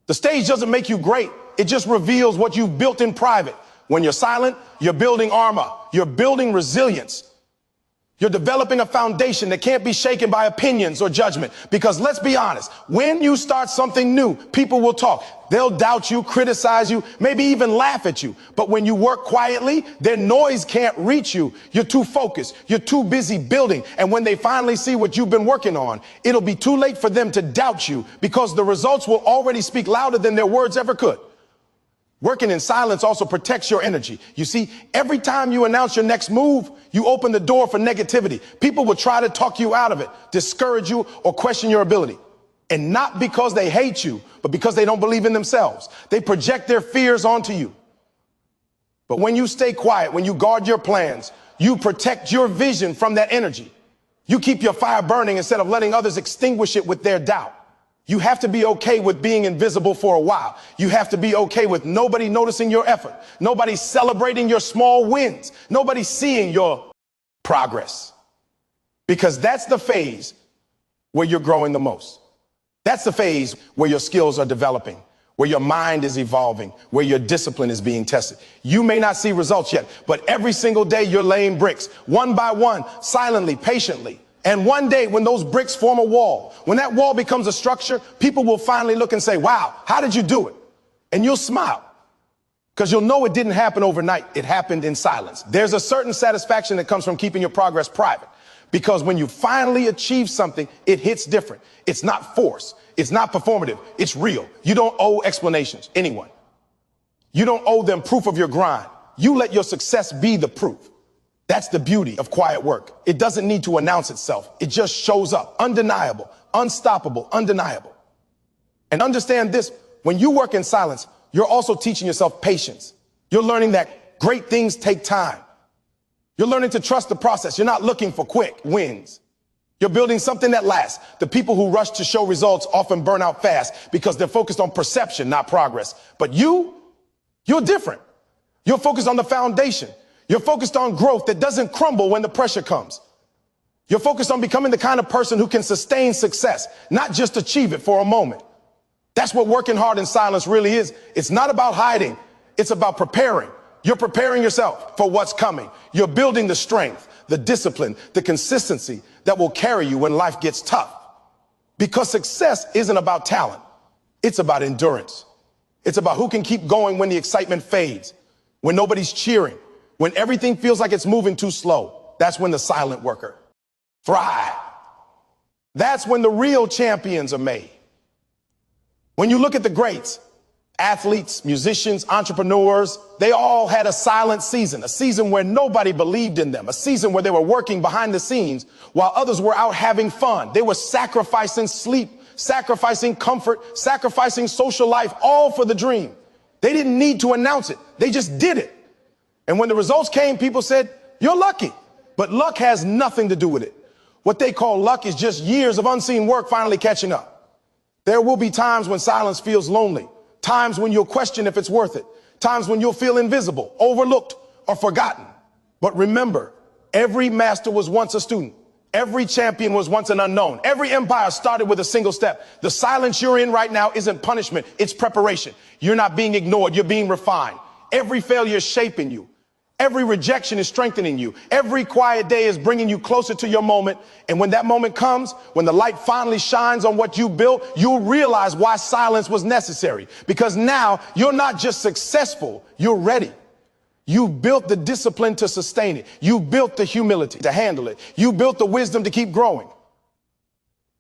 The stage doesn't make you great. It just reveals what you've built in private. When you're silent, you're building armor. You're building resilience. You're developing a foundation that can't be shaken by opinions or judgment. Because let's be honest, when you start something new, people will talk. They'll doubt you, criticize you, maybe even laugh at you. But when you work quietly, their noise can't reach you. You're too focused. You're too busy building. And when they finally see what you've been working on, it'll be too late for them to doubt you, because the results will already speak louder than their words ever could. Working in silence also protects your energy. You see, every time you announce your next move, you open the door for negativity. People will try to talk you out of it, discourage you, or question your ability. And not because they hate you, but because they don't believe in themselves. They project their fears onto you. But when you stay quiet, when you guard your plans, you protect your vision from that energy. You keep your fire burning instead of letting others extinguish it with their doubt. You have to be okay with being invisible for a while. You have to be okay with nobody noticing your effort, nobody celebrating your small wins, nobody seeing your progress. Because that's the phase where you're growing the most. That's the phase where your skills are developing, where your mind is evolving, where your discipline is being tested. You may not see results yet, but every single day you're laying bricks, one by one, silently, patiently. And one day when those bricks form a wall, when that wall becomes a structure, people will finally look and say, wow, how did you do it? And you'll smile, because you'll know it didn't happen overnight. It happened in silence. There's a certain satisfaction that comes from keeping your progress private, because when you finally achieve something, it hits different. It's not forced. It's not performative. It's real. You don't owe explanations, anyone. You don't owe them proof of your grind. You let your success be the proof. That's the beauty of quiet work. It doesn't need to announce itself. It just shows up, undeniable, unstoppable, undeniable. And understand this, when you work in silence, you're also teaching yourself patience. You're learning that great things take time. You're learning to trust the process. You're not looking for quick wins. You're building something that lasts. The people who rush to show results often burn out fast because they're focused on perception, not progress. But you're different. You're focused on the foundation. You're focused on growth that doesn't crumble when the pressure comes. You're focused on becoming the kind of person who can sustain success, not just achieve it for a moment. That's what working hard in silence really is. It's not about hiding. It's about preparing. You're preparing yourself for what's coming. You're building the strength, the discipline, the consistency that will carry you when life gets tough. Because success isn't about talent. It's about endurance. It's about who can keep going when the excitement fades, when nobody's cheering, when everything feels like it's moving too slow. That's when the silent worker thrives. That's when the real champions are made. When you look at the greats, athletes, musicians, entrepreneurs, they all had a silent season, a season where nobody believed in them, a season where they were working behind the scenes while others were out having fun. They were sacrificing sleep, sacrificing comfort, sacrificing social life, all for the dream. They didn't need to announce it. They just did it. And when the results came, people said, "You're lucky." But luck has nothing to do with it. What they call luck is just years of unseen work finally catching up. There will be times when silence feels lonely, times when you'll question if it's worth it, times when you'll feel invisible, overlooked, or forgotten. But remember, every master was once a student. Every champion was once an unknown. Every empire started with a single step. The silence you're in right now isn't punishment, it's preparation. You're not being ignored, you're being refined. Every failure is shaping you. Every rejection is strengthening you. Every quiet day is bringing you closer to your moment. And when that moment comes, when the light finally shines on what you built, you'll realize why silence was necessary. Because now you're not just successful, you're ready. You built the discipline to sustain it. You built the humility to handle it. You built the wisdom to keep growing.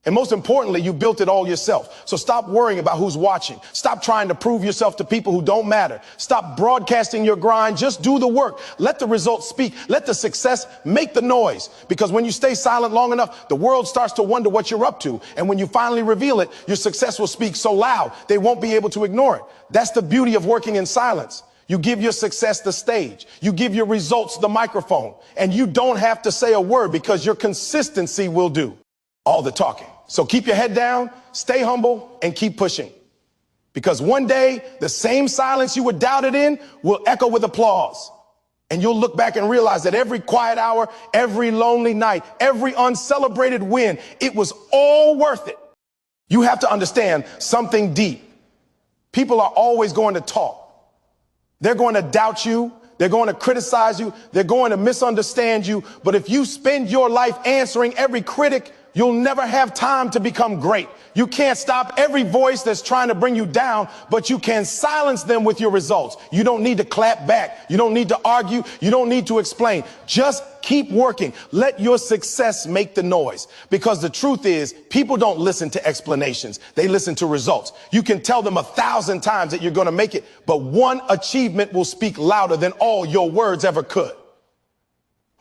And most importantly, you built it all yourself. So stop worrying about who's watching. Stop trying to prove yourself to people who don't matter. Stop broadcasting your grind. Just do the work. Let the results speak. Let the success make the noise. Because when you stay silent long enough, the world starts to wonder what you're up to. And when you finally reveal it, your success will speak so loud, they won't be able to ignore it. That's the beauty of working in silence. You give your success the stage. You give your results the microphone. And you don't have to say a word because your consistency will do all the talking. So keep your head down, stay humble, and keep pushing. Because one day, the same silence you were doubted in will echo with applause. And you'll look back and realize that every quiet hour, every lonely night, every uncelebrated win, it was all worth it. You have to understand something deep. People are always going to talk. They're going to doubt you. They're going to criticize you. They're going to misunderstand you. But if you spend your life answering every critic, you'll never have time to become great. You can't stop every voice that's trying to bring you down, but you can silence them with your results. You don't need to clap back. You don't need to argue. You don't need to explain. Just keep working. Let your success make the noise. Because the truth is, people don't listen to explanations. They listen to results. You can tell them 1,000 times that you're going to make it, but one achievement will speak louder than all your words ever could.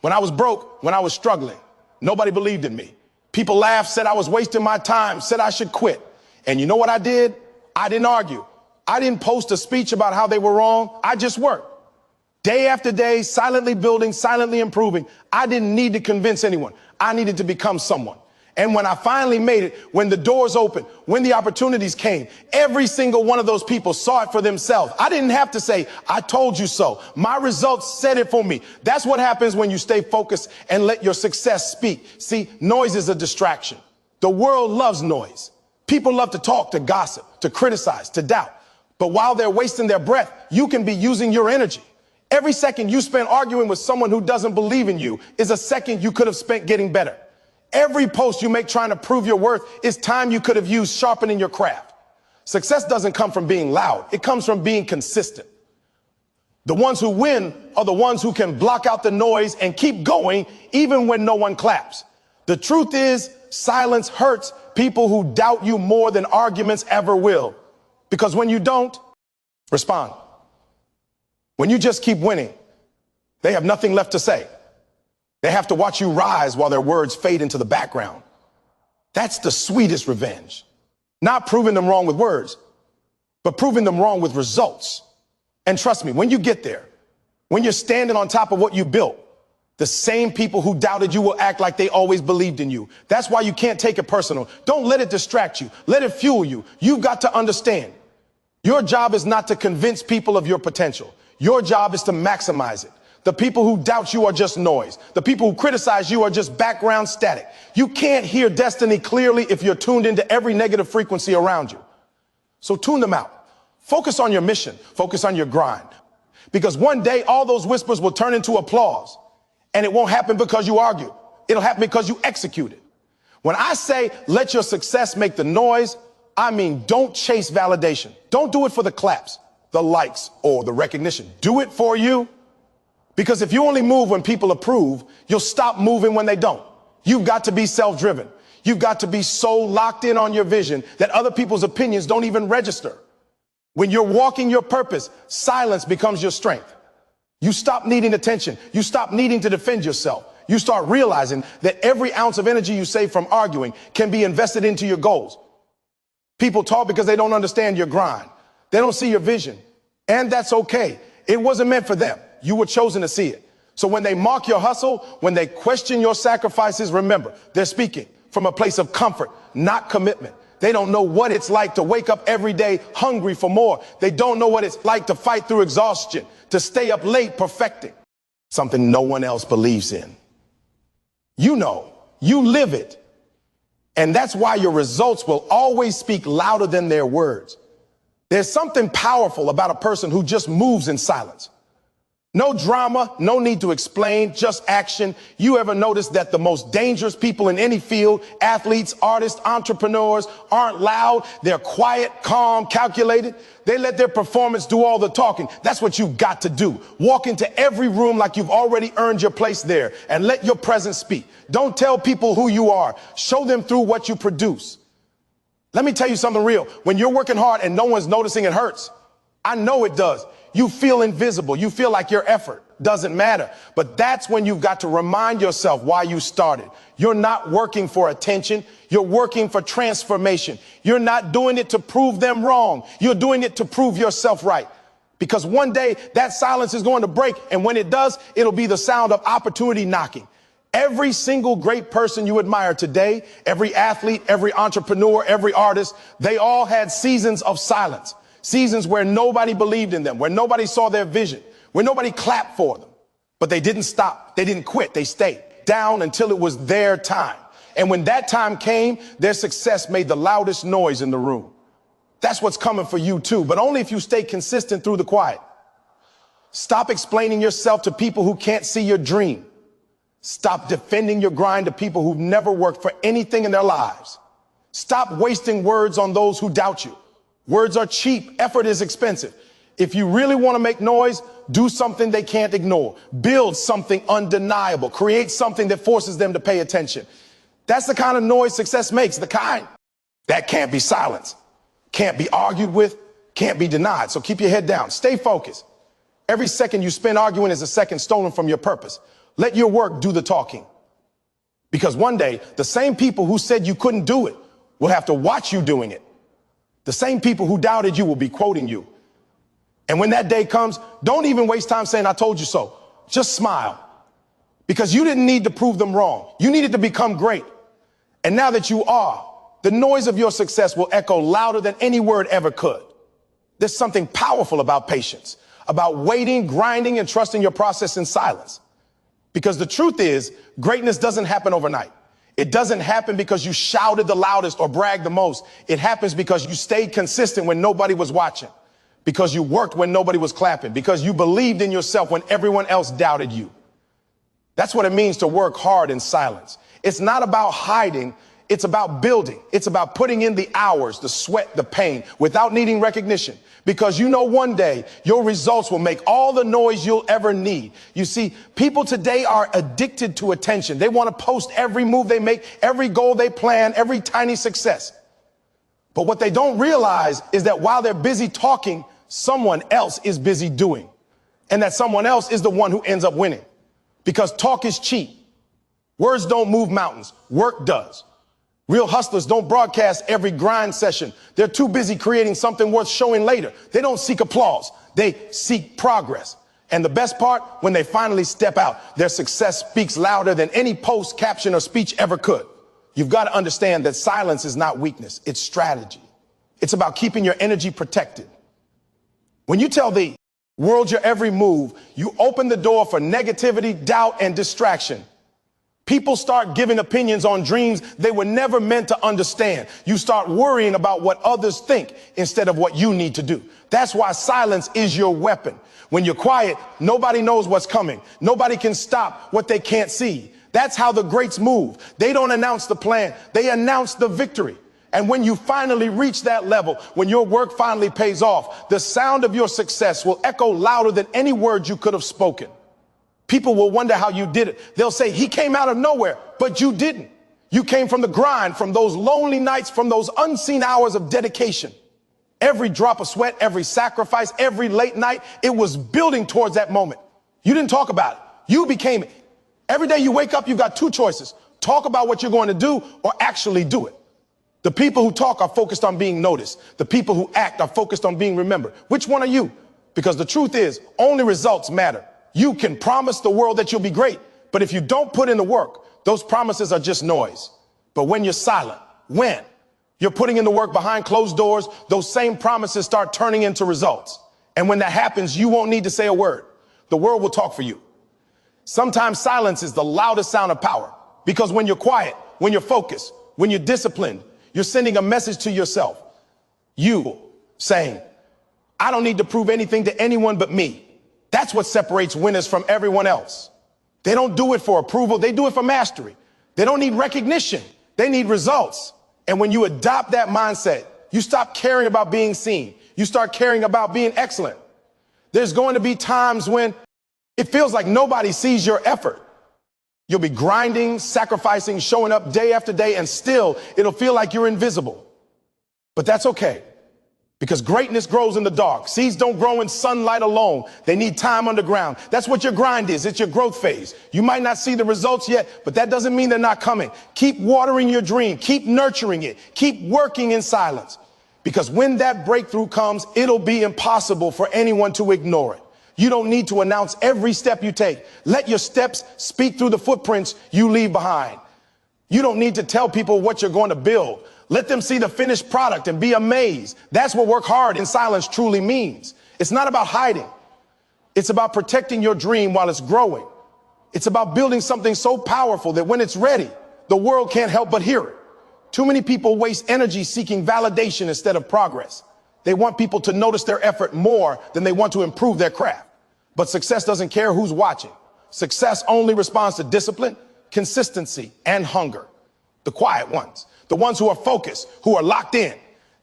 When I was broke, when I was struggling, nobody believed in me. People laughed, said I was wasting my time, said I should quit. And you know what I did? I didn't argue. I didn't post a speech about how they were wrong. I just worked. Day after day, silently building, silently improving. I didn't need to convince anyone. I needed to become someone. And when I finally made it, when the doors opened, when the opportunities came, every single one of those people saw it for themselves. I didn't have to say, "I told you so." My results said it for me. That's what happens when you stay focused and let your success speak. See, noise is a distraction. The world loves noise. People love to talk, to gossip, to criticize, to doubt. But while they're wasting their breath, you can be using your energy. Every second you spend arguing with someone who doesn't believe in you is a second you could have spent getting better. Every post you make trying to prove your worth is time you could have used sharpening your craft. Success doesn't come from being loud. It comes from being consistent. The ones who win are the ones who can block out the noise and keep going even when no one claps. The truth is, silence hurts people who doubt you more than arguments ever will. Because when you don't respond, when you just keep winning, they have nothing left to say. They have to watch you rise while their words fade into the background. That's the sweetest revenge. Not proving them wrong with words, but proving them wrong with results. And trust me, when you get there, when you're standing on top of what you built, the same people who doubted you will act like they always believed in you. That's why you can't take it personal. Don't let it distract you. Let it fuel you. You've got to understand. Your job is not to convince people of your potential. Your job is to maximize it. The people who doubt you are just noise. The people who criticize you are just background static. You can't hear destiny clearly if you're tuned into every negative frequency around you. So tune them out. Focus on your mission. Focus on your grind. Because one day all those whispers will turn into applause. And it won't happen because you argued. It'll happen because you executed. When I say let your success make the noise, I mean don't chase validation. Don't do it for the claps, the likes, or the recognition. Do it for you. Because if you only move when people approve, you'll stop moving when they don't. You've got to be self-driven. You've got to be so locked in on your vision that other people's opinions don't even register. When you're walking your purpose, silence becomes your strength. You stop needing attention. You stop needing to defend yourself. You start realizing that every ounce of energy you save from arguing can be invested into your goals. People talk because they don't understand your grind. They don't see your vision. And that's okay. It wasn't meant for them. You were chosen to see it. So when they mock your hustle, when they question your sacrifices, remember, they're speaking from a place of comfort, not commitment. They don't know what it's like to wake up every day hungry for more. They don't know what it's like to fight through exhaustion, to stay up late perfecting something no one else believes in. You know, you live it. And that's why your results will always speak louder than their words. There's something powerful about a person who just moves in silence. No drama, no need to explain, just action. You ever notice that the most dangerous people in any field, athletes, artists, entrepreneurs, aren't loud? They're quiet, calm, calculated. They let their performance do all the talking. That's what you've got to do. Walk into every room like you've already earned your place there and let your presence speak. Don't tell people who you are. Show them through what you produce. Let me tell you something real. When you're working hard and no one's noticing, it hurts. I know it does. You feel invisible. You feel like your effort doesn't matter. But that's when you've got to remind yourself why you started. You're not working for attention. You're working for transformation. You're not doing it to prove them wrong. You're doing it to prove yourself right. Because one day that silence is going to break. And when it does, it'll be the sound of opportunity knocking. Every single great person you admire today, every athlete, every entrepreneur, every artist, they all had seasons of silence. Seasons where nobody believed in them, where nobody saw their vision, where nobody clapped for them. But they didn't stop. They didn't quit. They stayed down until it was their time. And when that time came, their success made the loudest noise in the room. That's what's coming for you too, but only if you stay consistent through the quiet. Stop explaining yourself to people who can't see your dream. Stop defending your grind to people who've never worked for anything in their lives. Stop wasting words on those who doubt you. Words are cheap. Effort is expensive. If you really want to make noise, do something they can't ignore. Build something undeniable. Create something that forces them to pay attention. That's the kind of noise success makes, the kind that can't be silenced, can't be argued with, can't be denied. So keep your head down. Stay focused. Every second you spend arguing is a second stolen from your purpose. Let your work do the talking. Because one day, the same people who said you couldn't do it will have to watch you doing it. The same people who doubted you will be quoting you. And when that day comes, don't even waste time saying, I told you so. Just smile. Because you didn't need to prove them wrong. You needed to become great. And now that you are, the noise of your success will echo louder than any word ever could. There's something powerful about patience, about waiting, grinding, and trusting your process in silence. Because the truth is, greatness doesn't happen overnight. It doesn't happen because you shouted the loudest or bragged the most. It happens because you stayed consistent when nobody was watching, because you worked when nobody was clapping, because you believed in yourself when everyone else doubted you. That's what it means to work hard in silence. It's not about hiding. It's about building. It's about putting in the hours, the sweat, the pain, without needing recognition. Because you know one day your results will make all the noise you'll ever need. You see, people today are addicted to attention. They want to post every move they make, every goal they plan, every tiny success. But what they don't realize is that while they're busy talking, someone else is busy doing. And that someone else is the one who ends up winning. Because talk is cheap. Words don't move mountains. Work does. Real hustlers don't broadcast every grind session. They're too busy creating something worth showing later. They don't seek applause. They seek progress. And the best part, when they finally step out, their success speaks louder than any post, caption, or speech ever could. You've got to understand that silence is not weakness. It's strategy. It's about keeping your energy protected. When you tell the World your every move. You open the door for negativity, doubt, and distraction. People start giving opinions on dreams they were never meant to understand. You start worrying about what others think instead of what you need to do. That's why silence is your weapon. When you're quiet, nobody knows what's coming. Nobody can stop what they can't see. That's how the greats move. They don't announce the plan. They announce the victory. And when you finally reach that level, when your work finally pays off, the sound of your success will echo louder than any words you could have spoken. People will wonder how you did it. They'll say, he came out of nowhere, but you didn't. You came from the grind, from those lonely nights, from those unseen hours of dedication. Every drop of sweat, every sacrifice, every late night, it was building towards that moment. You didn't talk about it. You became it. Every day you wake up, you've got two choices. Talk about what you're going to do or actually do it. The people who talk are focused on being noticed. The people who act are focused on being remembered. Which one are you? Because the truth is, only results matter. You can promise the world that you'll be great, but if you don't put in the work, those promises are just noise. But when you're silent, when you're putting in the work behind closed doors, those same promises start turning into results. And when that happens, you won't need to say a word. The world will talk for you. Sometimes silence is the loudest sound of power, because when you're quiet, when you're focused, when you're disciplined, you're sending a message to yourself. You saying, I don't need to prove anything to anyone but me. That's what separates winners from everyone else. They don't do it for approval. They do it for mastery. They don't need recognition. They need results. And when you adopt that mindset, you stop caring about being seen. You start caring about being excellent. There's going to be times when it feels like nobody sees your effort. You'll be grinding, sacrificing, showing up day after day, and still it'll feel like you're invisible. But that's okay. Because greatness grows in the dark. Seeds don't grow in sunlight alone. They need time underground. That's what your grind is. It's your growth phase. You might not see the results yet, but that doesn't mean they're not coming. Keep watering your dream. Keep nurturing it. Keep working in silence. Because when that breakthrough comes, it'll be impossible for anyone to ignore it. You don't need to announce every step you take. Let your steps speak through the footprints you leave behind. You don't need to tell people what you're going to build. Let them see the finished product and be amazed. That's what work hard in silence truly means. It's not about hiding. It's about protecting your dream while it's growing. It's about building something so powerful that when it's ready, the world can't help but hear it. Too many people waste energy seeking validation instead of progress. They want people to notice their effort more than they want to improve their craft. But success doesn't care who's watching. Success only responds to discipline, consistency, and hunger. The quiet ones. The ones who are focused, who are locked in,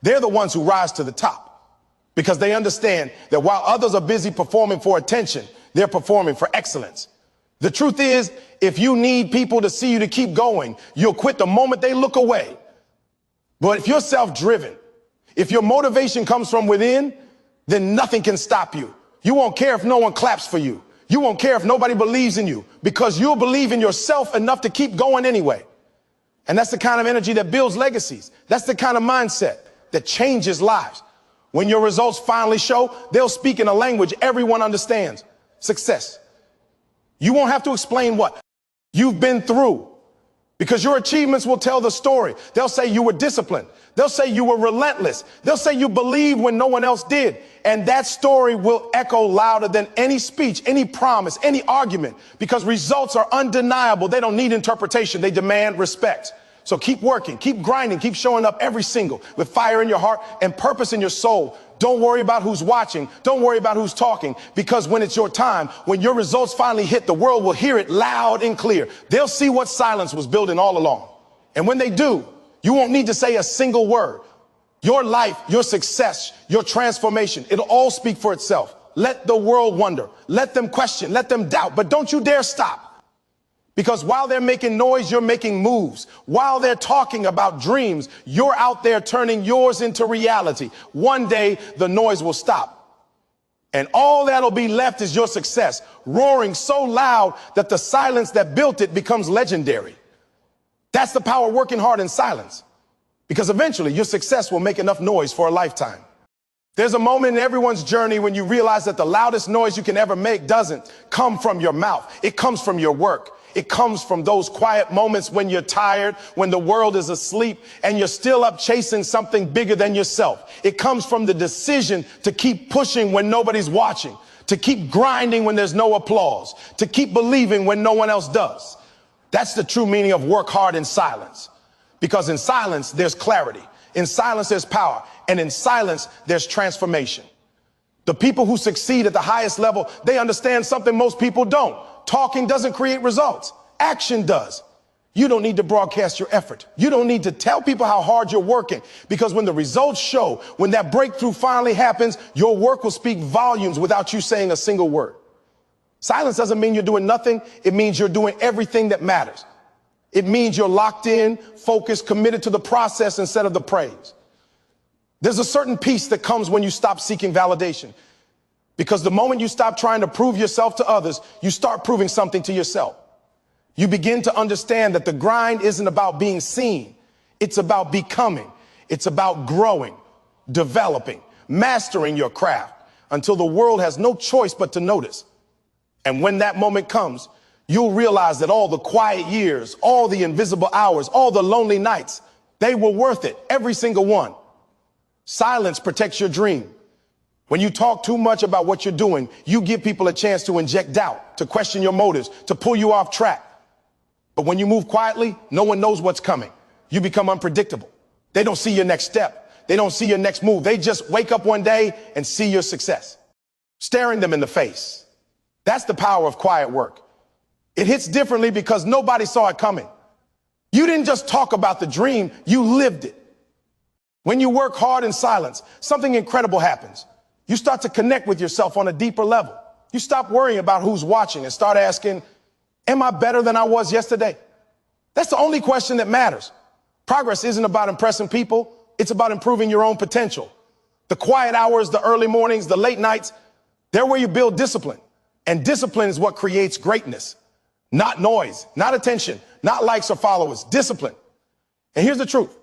they're the ones who rise to the top because they understand that while others are busy performing for attention, they're performing for excellence. The truth is, if you need people to see you to keep going, you'll quit the moment they look away. But if you're self-driven, if your motivation comes from within, then nothing can stop you. You won't care if no one claps for you. You won't care if nobody believes in you because you'll believe in yourself enough to keep going anyway. And that's the kind of energy that builds legacies. That's the kind of mindset that changes lives. When your results finally show, they'll speak in a language everyone understands. Success. You won't have to explain what you've been through because your achievements will tell the story. They'll say you were disciplined. They'll say you were relentless. They'll say you believed when no one else did. And that story will echo louder than any speech, any promise, any argument, because results are undeniable. They don't need interpretation. They demand respect. So keep working, keep grinding, keep showing up every single with fire in your heart and purpose in your soul. Don't worry about who's watching. Don't worry about who's talking, because when it's your time, when your results finally hit, the world will hear it loud and clear. They'll see what silence was building all along. And when they do, you won't need to say a single word. Your life, your success, your transformation, it'll all speak for itself. Let the world wonder. Let them question. Let them doubt. But don't you dare stop. Because while they're making noise, you're making moves. While they're talking about dreams, you're out there turning yours into reality. One day, the noise will stop. And all that'll be left is your success, roaring so loud that the silence that built it becomes legendary. That's the power of working hard in silence. Because eventually, your success will make enough noise for a lifetime. There's a moment in everyone's journey when you realize that the loudest noise you can ever make doesn't come from your mouth. It comes from your work. It comes from those quiet moments when you're tired, when the world is asleep, and you're still up chasing something bigger than yourself. It comes from the decision to keep pushing when nobody's watching, to keep grinding when there's no applause, to keep believing when no one else does. That's the true meaning of work hard in silence. Because in silence, there's clarity. In silence, there's power. And in silence, there's transformation. The people who succeed at the highest level, they understand something most people don't. Talking doesn't create results. Action does. You don't need to broadcast your effort. You don't need to tell people how hard you're working, because when the results show, when that breakthrough finally happens, your work will speak volumes without you saying a single word. Silence doesn't mean you're doing nothing. It means you're doing everything that matters. It means you're locked in, focused, committed to the process instead of the praise. There's a certain peace that comes when you stop seeking validation, because the moment you stop trying to prove yourself to others, you start proving something to yourself. You begin to understand that the grind isn't about being seen. It's about becoming. It's about growing, developing, mastering your craft until the world has no choice but to notice. And when that moment comes, you'll realize that all the quiet years, all the invisible hours, all the lonely nights, they were worth it, every single one. Silence protects your dream. When you talk too much about what you're doing, you give people a chance to inject doubt, to question your motives, to pull you off track. But when you move quietly, no one knows what's coming. You become unpredictable. They don't see your next step. They don't see your next move. They just wake up one day and see your success, staring them in the face. That's the power of quiet work. It hits differently because nobody saw it coming. You didn't just talk about the dream, you lived it. When you work hard in silence, something incredible happens. You start to connect with yourself on a deeper level. You stop worrying about who's watching and start asking, am I better than I was yesterday? That's the only question that matters. Progress isn't about impressing people. It's about improving your own potential. The quiet hours, the early mornings, the late nights, they're where you build discipline. And discipline is what creates greatness. Not noise, not attention, not likes or followers, discipline. And here's the truth.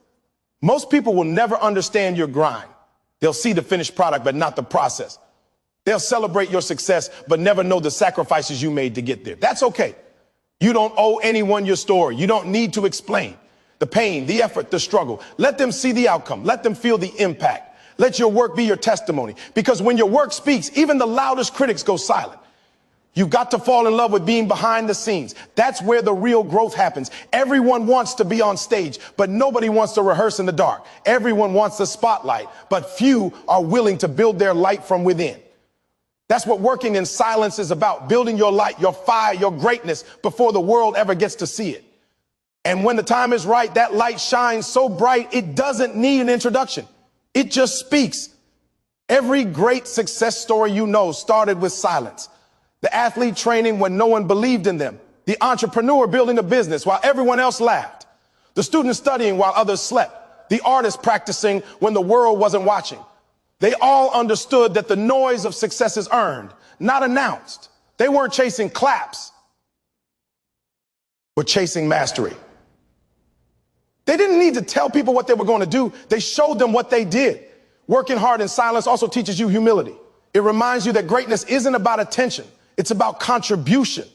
Most people will never understand your grind. They'll see the finished product, but not the process. They'll celebrate your success, but never know the sacrifices you made to get there. That's okay. You don't owe anyone your story. You don't need to explain the pain, the effort, the struggle. Let them see the outcome. Let them feel the impact. Let your work be your testimony. Because when your work speaks, even the loudest critics go silent. You've got to fall in love with being behind the scenes. That's where the real growth happens. Everyone wants to be on stage, but nobody wants to rehearse in the dark. Everyone wants the spotlight, but few are willing to build their light from within. That's what working in silence is about, building your light, your fire, your greatness before the world ever gets to see it. And when the time is right, that light shines so bright, it doesn't need an introduction. It just speaks. Every great success story you know started with silence. The athlete training when no one believed in them. The entrepreneur building a business while everyone else laughed. The student studying while others slept. The artist practicing when the world wasn't watching. They all understood that the noise of success is earned, not announced. They weren't chasing claps, but chasing mastery. They didn't need to tell people what they were going to do. They showed them what they did. Working hard in silence also teaches you humility. It reminds you that greatness isn't about attention. It's about contribution.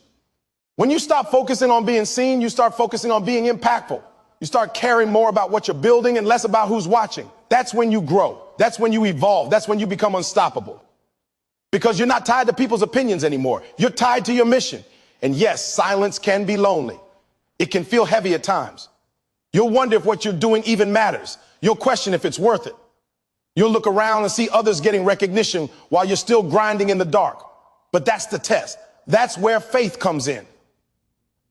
When you stop focusing on being seen, you start focusing on being impactful. You start caring more about what you're building and less about who's watching. That's when you grow. That's when you evolve. That's when you become unstoppable. Because you're not tied to people's opinions anymore. You're tied to your mission. And yes, silence can be lonely. It can feel heavy at times. You'll wonder if what you're doing even matters. You'll question if it's worth it. You'll look around and see others getting recognition while you're still grinding in the dark. But that's the test. That's where faith comes in.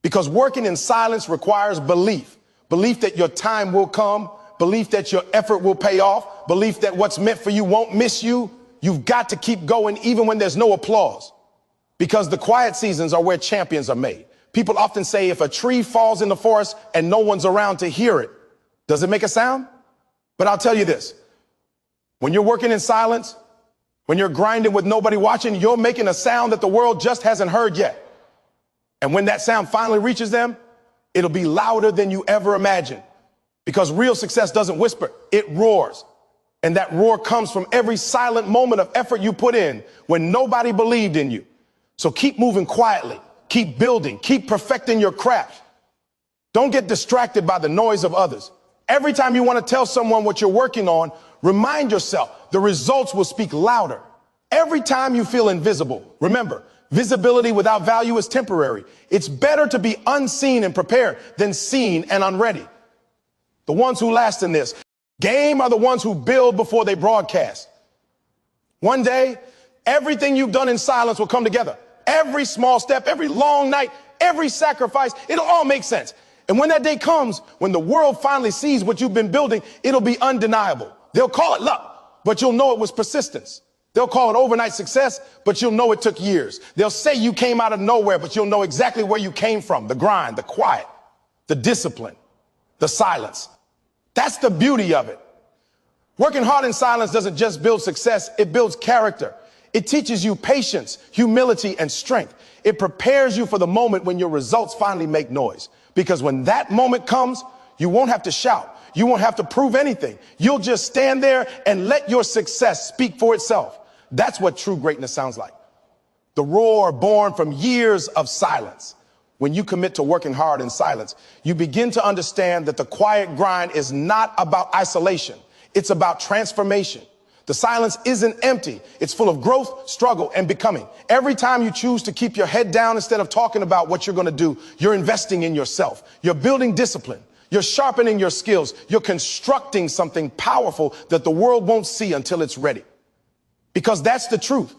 Because working in silence requires belief. Belief that your time will come. Belief that your effort will pay off. Belief that what's meant for you won't miss you. You've got to keep going even when there's no applause. Because the quiet seasons are where champions are made. People often say if a tree falls in the forest and no one's around to hear it, does it make a sound? But I'll tell you this. When you're working in silence, when you're grinding with nobody watching, you're making a sound that the world just hasn't heard yet. And when that sound finally reaches them, it'll be louder than you ever imagined. Because real success doesn't whisper, it roars. And that roar comes from every silent moment of effort you put in when nobody believed in you. So keep moving quietly, keep building, keep perfecting your craft. Don't get distracted by the noise of others. Every time you want to tell someone what you're working on, remind yourself the results will speak louder. Every time you feel invisible, remember, visibility without value is temporary. It's better to be unseen and prepared than seen and unready. The ones who last in this game are the ones who build before they broadcast. One day, everything you've done in silence will come together. Every small step, every long night, every sacrifice, it'll all make sense. And when that day comes, when the world finally sees what you've been building, it'll be undeniable. They'll call it luck, but you'll know it was persistence. They'll call it overnight success, but you'll know it took years. They'll say you came out of nowhere, but you'll know exactly where you came from. The grind, the quiet, the discipline, the silence. That's the beauty of it. Working hard in silence doesn't just build success, it builds character. It teaches you patience, humility, and strength. It prepares you for the moment when your results finally make noise. Because when that moment comes, you won't have to shout. You won't have to prove anything. You'll just stand there and let your success speak for itself. That's what true greatness sounds like. The roar born from years of silence. When you commit to working hard in silence, you begin to understand that the quiet grind is not about isolation. It's about transformation. The silence isn't empty. It's full of growth, struggle, and becoming. Every time you choose to keep your head down instead of talking about what you're going to do, you're investing in yourself. You're building discipline. You're sharpening your skills. You're constructing something powerful that the world won't see until it's ready. Because that's the truth.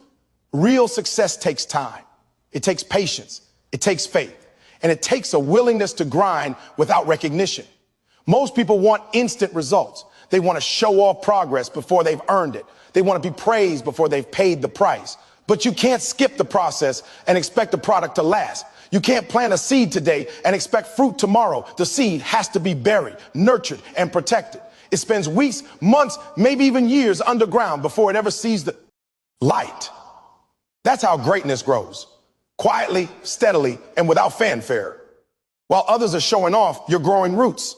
Real success takes time. It takes patience. It takes faith. And it takes a willingness to grind without recognition. Most people want instant results. They want to show off progress before they've earned it. They want to be praised before they've paid the price. But you can't skip the process and expect the product to last. You can't plant a seed today and expect fruit tomorrow. The seed has to be buried, nurtured, and protected. It spends weeks, months, maybe even years underground before it ever sees the light. That's how greatness grows. Quietly, steadily, and without fanfare. While others are showing off, you're growing roots.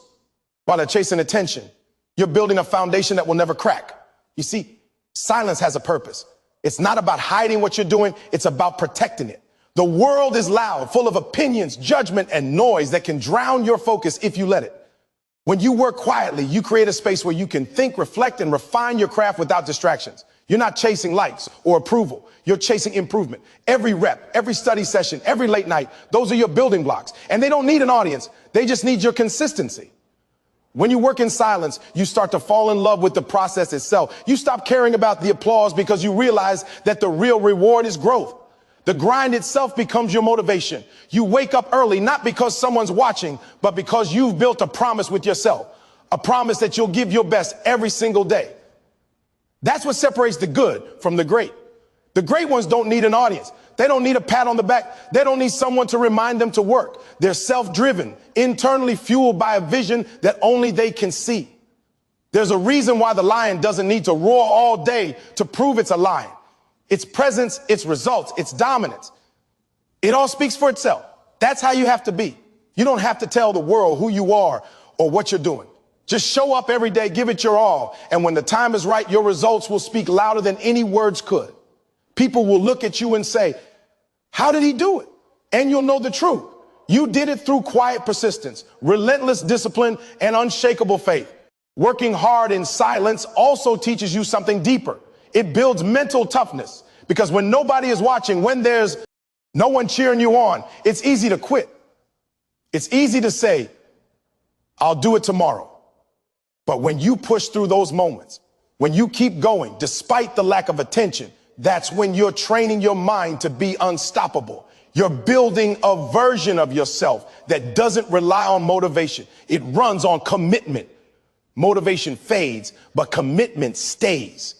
While they're chasing attention, you're building a foundation that will never crack. You see, silence has a purpose. It's not about hiding what you're doing. It's about protecting it. The world is loud, full of opinions, judgment, and noise that can drown your focus if you let it. When you work quietly, you create a space where you can think, reflect, and refine your craft without distractions. You're not chasing likes or approval. You're chasing improvement. Every rep, every study session, every late night, those are your building blocks. And they don't need an audience. They just need your consistency. When you work in silence, you start to fall in love with the process itself. You stop caring about the applause because you realize that the real reward is growth. The grind itself becomes your motivation. You wake up early, not because someone's watching, but because you've built a promise with yourself, a promise that you'll give your best every single day. That's what separates the good from the great. The great ones don't need an audience. They don't need a pat on the back. They don't need someone to remind them to work. They're self-driven, internally fueled by a vision that only they can see. There's a reason why the lion doesn't need to roar all day to prove it's a lion. Its presence, its results, its dominance. It all speaks for itself. That's how you have to be. You don't have to tell the world who you are or what you're doing. Just show up every day, give it your all. And when the time is right, your results will speak louder than any words could. People will look at you and say, how did he do it? And you'll know the truth. You did it through quiet persistence, relentless discipline, and unshakable faith. Working hard in silence also teaches you something deeper. It builds mental toughness because when nobody is watching, when there's no one cheering you on, it's easy to quit. It's easy to say, I'll do it tomorrow. But when you push through those moments, when you keep going, despite the lack of attention, that's when you're training your mind to be unstoppable. You're building a version of yourself that doesn't rely on motivation. It runs on commitment. Motivation fades, but commitment stays.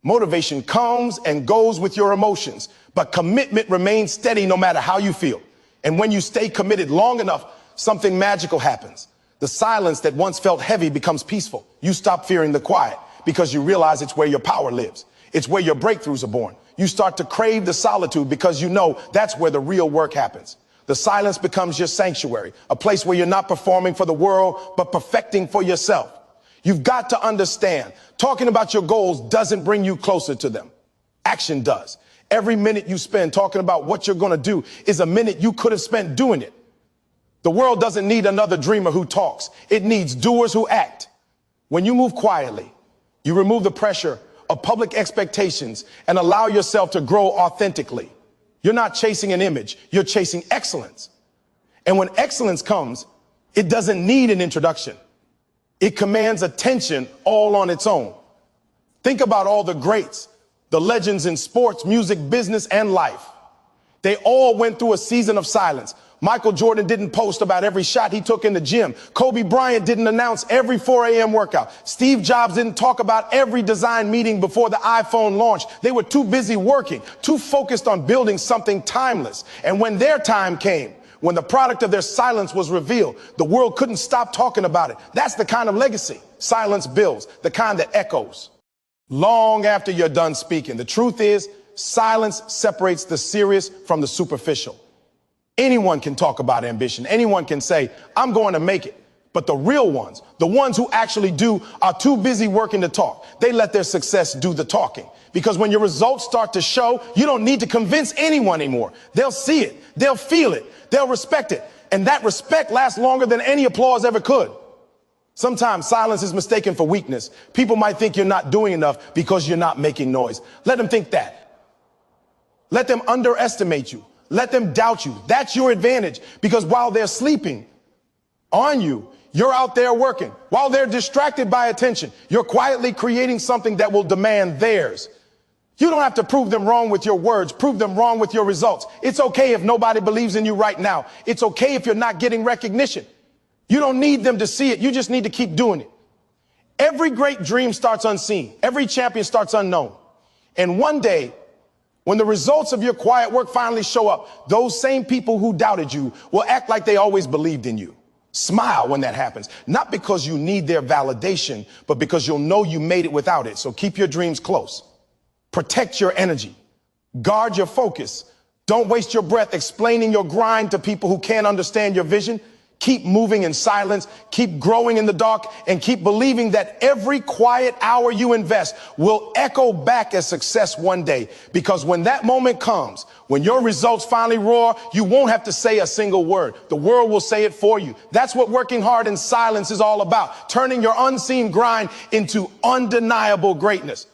Motivation comes and goes with your emotions, but commitment remains steady no matter how you feel. And when you stay committed long enough, something magical happens. The silence that once felt heavy becomes peaceful. You stop fearing the quiet because you realize it's where your power lives. It's where your breakthroughs are born. You start to crave the solitude because you know that's where the real work happens. The silence becomes your sanctuary, a place where you're not performing for the world, but perfecting for yourself. You've got to understand, talking about your goals doesn't bring you closer to them. Action does. Every minute you spend talking about what you're going to do is a minute you could have spent doing it. The world doesn't need another dreamer who talks. It needs doers who act. When you move quietly, you remove the pressure of public expectations and allow yourself to grow authentically. You're not chasing an image, you're chasing excellence. And when excellence comes, it doesn't need an introduction. It commands attention all on its own. Think about all the greats, the legends in sports, music, business, and life. They all went through a season of silence. Michael Jordan didn't post about every shot he took in the gym. Kobe Bryant didn't announce every 4 a.m. workout. Steve Jobs didn't talk about every design meeting before the iPhone launched. They were too busy working, too focused on building something timeless. And when their time came, when the product of their silence was revealed, the world couldn't stop talking about it. That's the kind of legacy silence builds, the kind that echoes long after you're done speaking. The truth is, silence separates the serious from the superficial. Anyone can talk about ambition. Anyone can say, I'm going to make it. But the real ones, the ones who actually do, are too busy working to talk. They let their success do the talking. Because when your results start to show, you don't need to convince anyone anymore. They'll see it. They'll feel it. They'll respect it. And that respect lasts longer than any applause ever could. Sometimes silence is mistaken for weakness. People might think you're not doing enough because you're not making noise. Let them think that. Let them underestimate you. Let them doubt you. That's your advantage, because while they're sleeping on you, you're out there working. While they're distracted by attention, you're quietly creating something that will demand theirs. You don't have to prove them wrong with your words. Prove them wrong with your results. It's okay if nobody believes in you right now. It's okay if you're not getting recognition. You don't need them to see it. You just need to keep doing it. Every great dream starts unseen. Every champion starts unknown. And one day, when the results of your quiet work finally show up, those same people who doubted you will act like they always believed in you. Smile when that happens, not because you need their validation, but because you'll know you made it without it. So keep your dreams close. Protect your energy. Guard your focus. Don't waste your breath explaining your grind to people who can't understand your vision. Keep moving in silence, keep growing in the dark, and keep believing that every quiet hour you invest will echo back as success one day. Because when that moment comes, when your results finally roar, you won't have to say a single word. The world will say it for you. That's what working hard in silence is all about, turning your unseen grind into undeniable greatness.